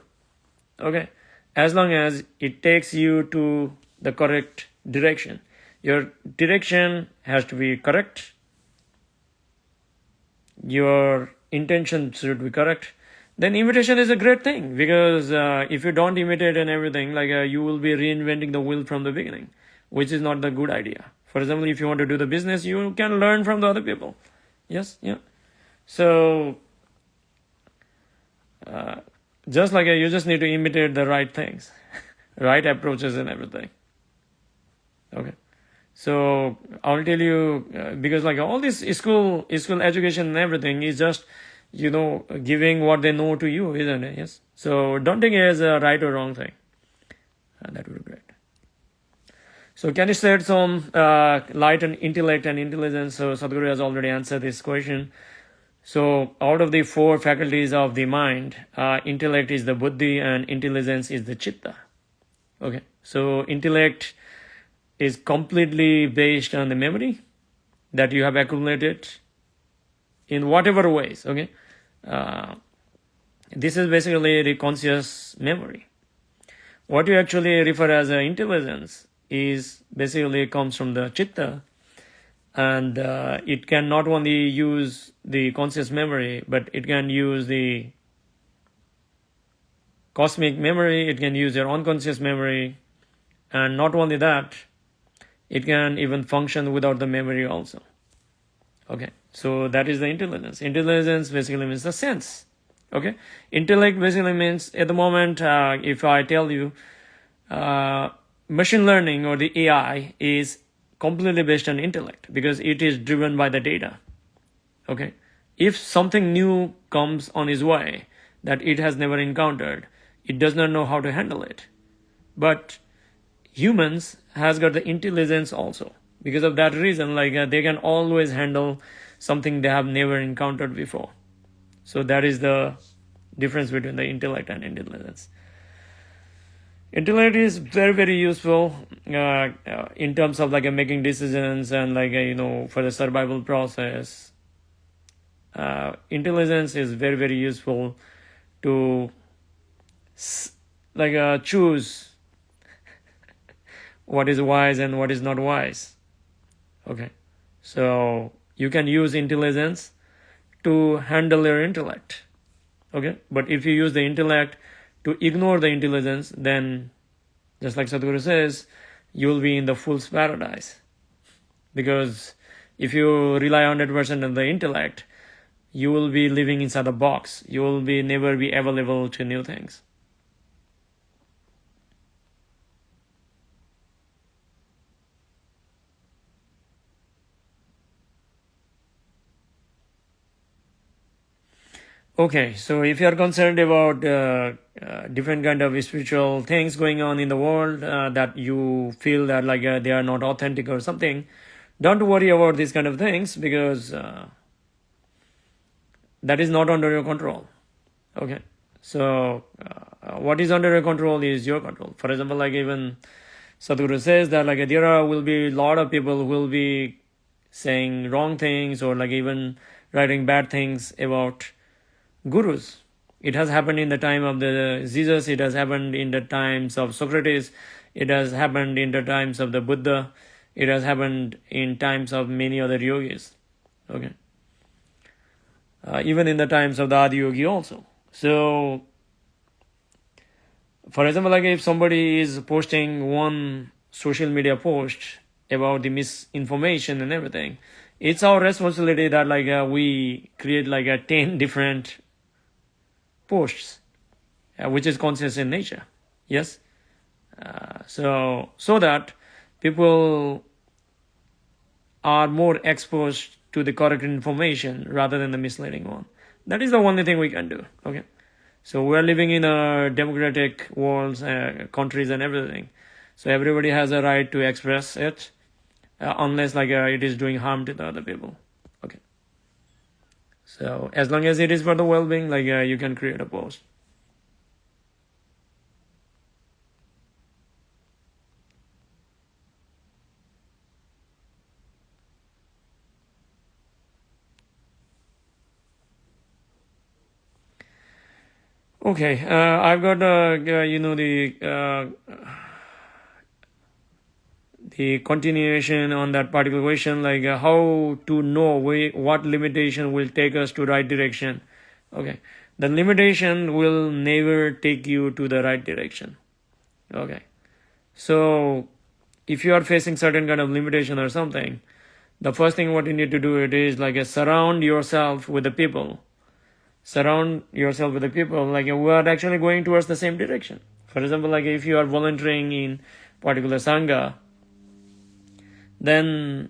[SPEAKER 1] Okay, as long as it takes you to the correct direction. Your direction has to be correct. Your intention should be correct. Then imitation is a great thing, because if you don't imitate and everything, like you will be reinventing the wheel from the beginning, which is not the good idea. For example, if you want to do the business, you can learn from the other people. Yes, yeah. So just like you just need to imitate the right things, right approaches and everything. Okay. So I'll tell you, because like all this school education and everything is just, giving what they know to you, isn't it? Yes. So don't take it as a right or wrong thing. That would be great. So can you shed some light on intellect and intelligence? So Sadhguru has already answered this question. So out of the 4 faculties of the mind, intellect is the buddhi and intelligence is the chitta. Okay. So intellect is completely based on the memory that you have accumulated in whatever ways. Okay. This is basically the conscious memory. What you actually refer as intelligence is basically comes from the chitta, and it can not only use the conscious memory, but it can use the cosmic memory, it can use your unconscious memory, and not only that, it can even function without the memory also. Okay, so that is the intelligence. Intelligence basically means the sense. Okay, intellect basically means at the moment, if I tell you, machine learning or the AI is completely based on intellect, because it is driven by the data. Okay, if something new comes on its way that it has never encountered, it does not know how to handle it. But humans has got the intelligence also. Because of that reason, like they can always handle something they have never encountered before. So that is the difference between the intellect and intelligence. Intellect is very, very useful in terms of like making decisions and like for the survival process. Intelligence is very, very useful to like choose what is wise and what is not wise. Okay, so you can use intelligence to handle your intellect. Okay, but if you use the intellect to ignore the intelligence, then just like Sadhguru says, you will be in the fool's paradise. Because if you rely 100% on the intellect, you will be living inside a box. You will be never be available to new things. Okay, so if you are concerned about different kind of spiritual things going on in the world that you feel that like they are not authentic or something, don't worry about these kind of things, because that is not under your control. Okay, so what is under your control is your control. For example, like even Sadhguru says that like there will be a lot of people who will be saying wrong things or like even writing bad things about gurus. It has happened in the time of the Jesus, it has happened in the times of Socrates, it has happened in the times of the Buddha, it has happened in times of many other yogis. Okay, even in the times of the Adi Yogi also. So For example, like if somebody is posting one social media post about the misinformation and everything, it's our responsibility that like we create like 10 different posts, which is conscious in nature. Yes. So that people are more exposed to the correct information rather than the misleading one. That is the only thing we can do. Okay. So we're living in a democratic world, countries and everything. So everybody has a right to express it, unless like it is doing harm to the other people. Okay. So as long as it is for the well-being, like you can create a post. Okay, I've got the continuation on that particular question, like how to know what limitation will take us to right direction. Okay, the limitation will never take you to the right direction. Okay, so if you are facing certain kind of limitation or something, the first thing what you need to do it is like surround yourself with the people. Surround yourself with the people like who are actually going towards the same direction. For example, like if you are volunteering in particular sangha, then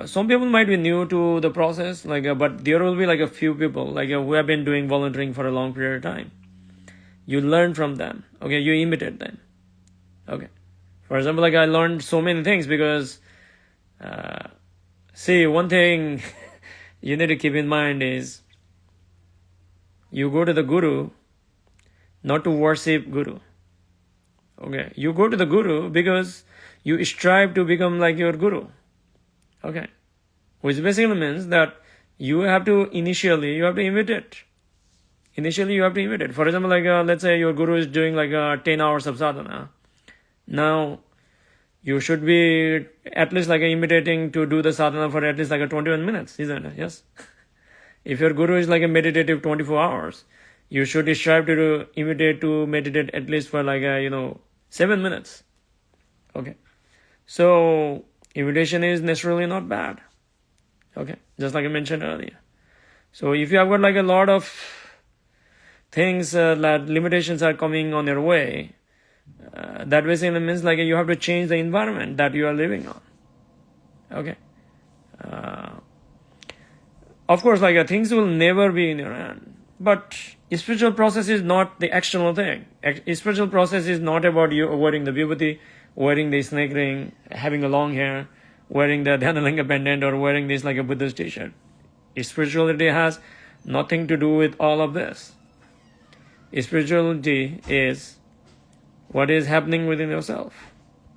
[SPEAKER 1] some people might be new to the process, like but there will be like a few people like who have been doing volunteering for a long period of time. You learn from them. Okay, you imitate them. Okay, for example, like I learned so many things because see, one thing you need to keep in mind is you go to the Guru not to worship Guru. Okay, you go to the Guru because you strive to become like your Guru. Okay, which basically means that you have to imitate. Initially, you have to imitate. For example, like let's say your Guru is doing like 10 hours of sadhana. Now, you should be at least like imitating to do the sadhana for at least like 21 minutes, isn't it? Yes. If your Guru is like a meditative 24 hours, you should strive to imitate to meditate at least for like 7 minutes. Okay. So imitation is necessarily not bad. Okay. Just like I mentioned earlier. So if you have got like a lot of things that limitations are coming on your way, that basically means like you have to change the environment that you are living on. Okay. Of course, like things will never be in your hand. But spiritual process is not the external thing. Spiritual process is not about you wearing the vibhuti, wearing the snake ring, having a long hair, wearing the Dhanalinga pendant, or wearing this like a Buddhist t-shirt. Spirituality has nothing to do with all of this. Spirituality is what is happening within yourself.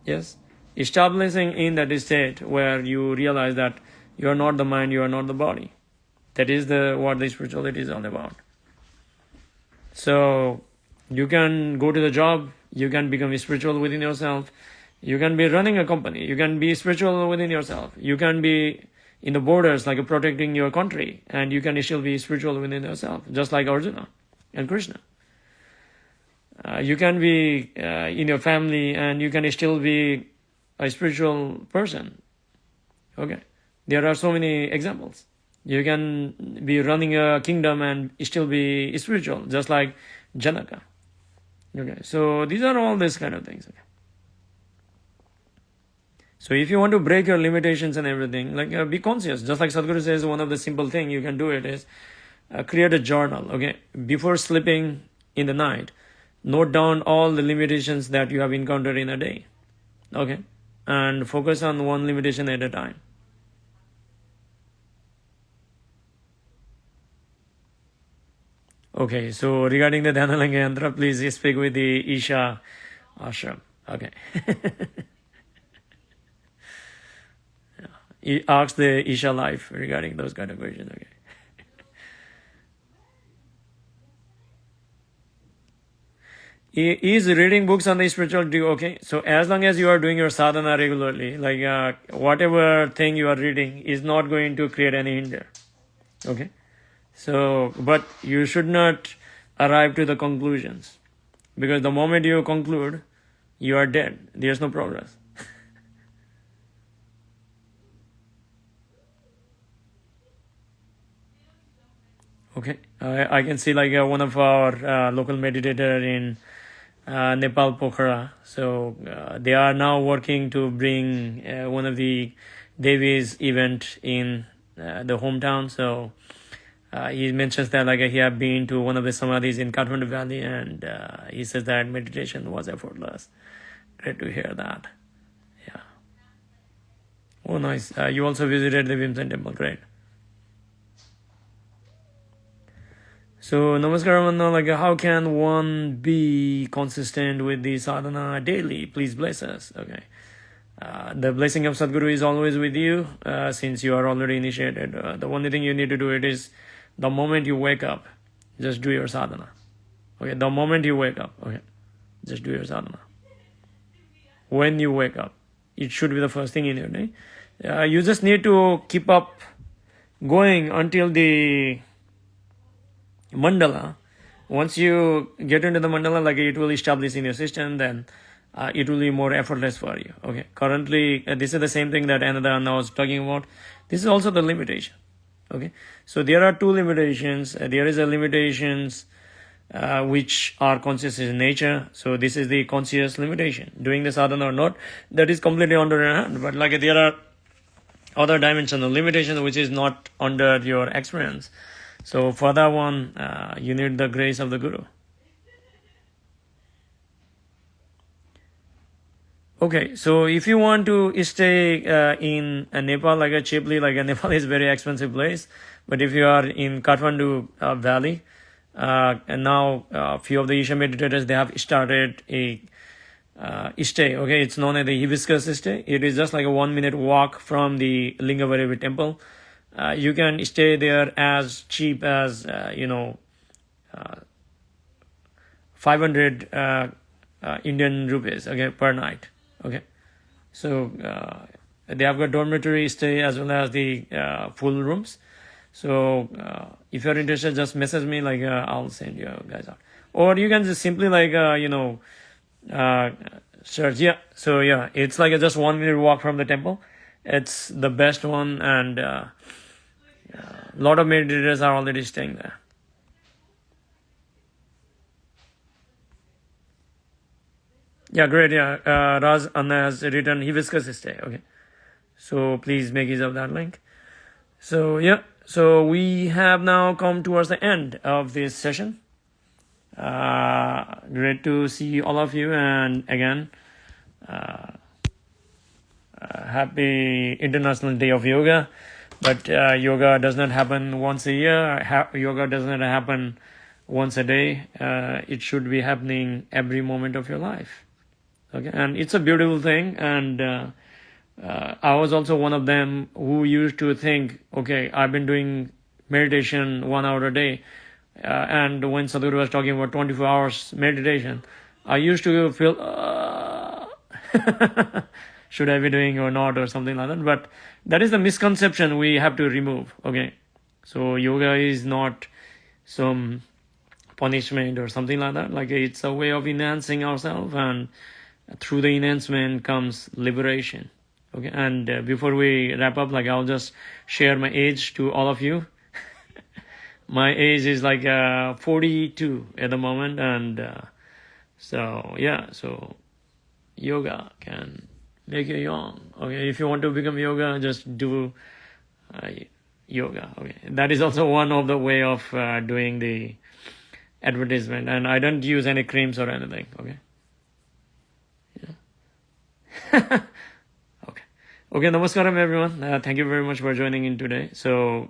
[SPEAKER 1] Yes? Establishing in that state where you realize that you are not the mind, you are not the body. That is what the spirituality is all about. So you can go to the job, you can become spiritual within yourself, you can be running a company, you can be spiritual within yourself, you can be in the borders like protecting your country, and you can still be spiritual within yourself, just like Arjuna and Krishna. You can be in your family and you can still be a spiritual person. Okay, there are so many examples. You can be running a kingdom and still be spiritual, just like Janaka. Okay, so these are all these kind of things. Okay. So if you want to break your limitations and everything, like be conscious. Just like Sadhguru says, one of the simple thing you can do it is create a journal. Okay, before sleeping in the night, note down all the limitations that you have encountered in a day. Okay, and focus on one limitation at a time. Okay, so regarding the Dhanalinga Yantra, please speak with the Isha ashram. Okay. Ask the Isha life regarding those kind of questions. Okay. Is reading books on the spirituality okay? So as long as you are doing your sadhana regularly, like whatever thing you are reading is not going to create any hinder. Okay. So, but you should not arrive to the conclusions. because the moment you conclude, you are dead. There's no progress. Okay, I can see like one of our local meditator in Nepal, Pokhara. So they are now working to bring one of the Devi's event in the hometown. So he mentions that like he have been to one of the samadhis in Kathmandu Valley, and he says that meditation was effortless. Great to hear that. Yeah. Oh, nice. You also visited the Vimsen temple. Great. So, Namaskaram, Anna, like how can one be consistent with the sadhana daily? Please bless us. Okay. The blessing of Sadhguru is always with you since you are already initiated. The only thing you need to do it is the moment you wake up, just do your sadhana. Okay, the moment you wake up, okay, just do your sadhana. When you wake up, it should be the first thing in your day. You just need to keep up going until the mandala. Once you get into the mandala, like it will establish in your system, then it will be more effortless for you. Okay. Currently, this is the same thing that another Anna was talking about. This is also the limitation. Okay. So there are two limitations. There is a limitations which are conscious in nature. So this is the conscious limitation. Doing the sadhana or not, that is completely under your hand. But like there are other dimensional limitations which is not under your experience. So for that one, you need the grace of the Guru. Okay, so if you want to stay in Nepal, like cheaply, like Nepal is very expensive place. But if you are in Kathmandu Valley, and now a few of the Isha meditators, they have started a stay. Okay, it's known as the hibiscus stay. It is just like a 1 minute walk from the Lingavaravi temple. You can stay there as cheap as 500 Indian rupees, okay, per night. Okay, so they have got dormitory stay as well as the full rooms. So if you're interested, just message me, like I'll send you guys out, or you can just simply like search. Yeah, so yeah, it's like a just 1 minute walk from the temple. It's the best one, and a lot of meditators are already staying there. Yeah, great. Yeah, Raz Anna has written hibiscus stay. Okay, so please make use of that link. So yeah, so we have now come towards the end of this session. Great to see all of you, and again, happy International Day of Yoga. But yoga does not happen once a year. Yoga does not happen once a day. It should be happening every moment of your life. Okay, and it's a beautiful thing. And I was also one of them who used to think, okay, I've been doing meditation 1 hour a day. And when Sadhguru was talking about 24 hours meditation, I used to feel, should I be doing or not, or something like that. But that is the misconception we have to remove. Okay, so yoga is not some punishment or something like that. Like it's a way of enhancing ourselves, and through the enhancement comes liberation. Okay, and before we wrap up, like I'll just share my age to all of you. My age is like 42 at the moment, and so yeah, so yoga can make you young. Okay, if you want to become yoga, just do yoga. Okay, that is also one of the way of doing the advertisement, and I don't use any creams or anything. Okay. Yeah. Okay, namaskaram everyone. Thank you very much for joining in today. So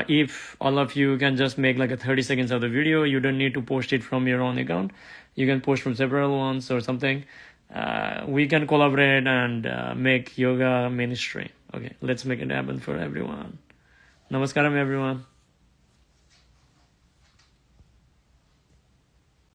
[SPEAKER 1] if all of you can just make like a 30 seconds of the video, you don't need to post it from your own account. You can post from several ones or something. We can collaborate and make yoga mainstream. Okay, let's make it happen for everyone. Namaskaram everyone.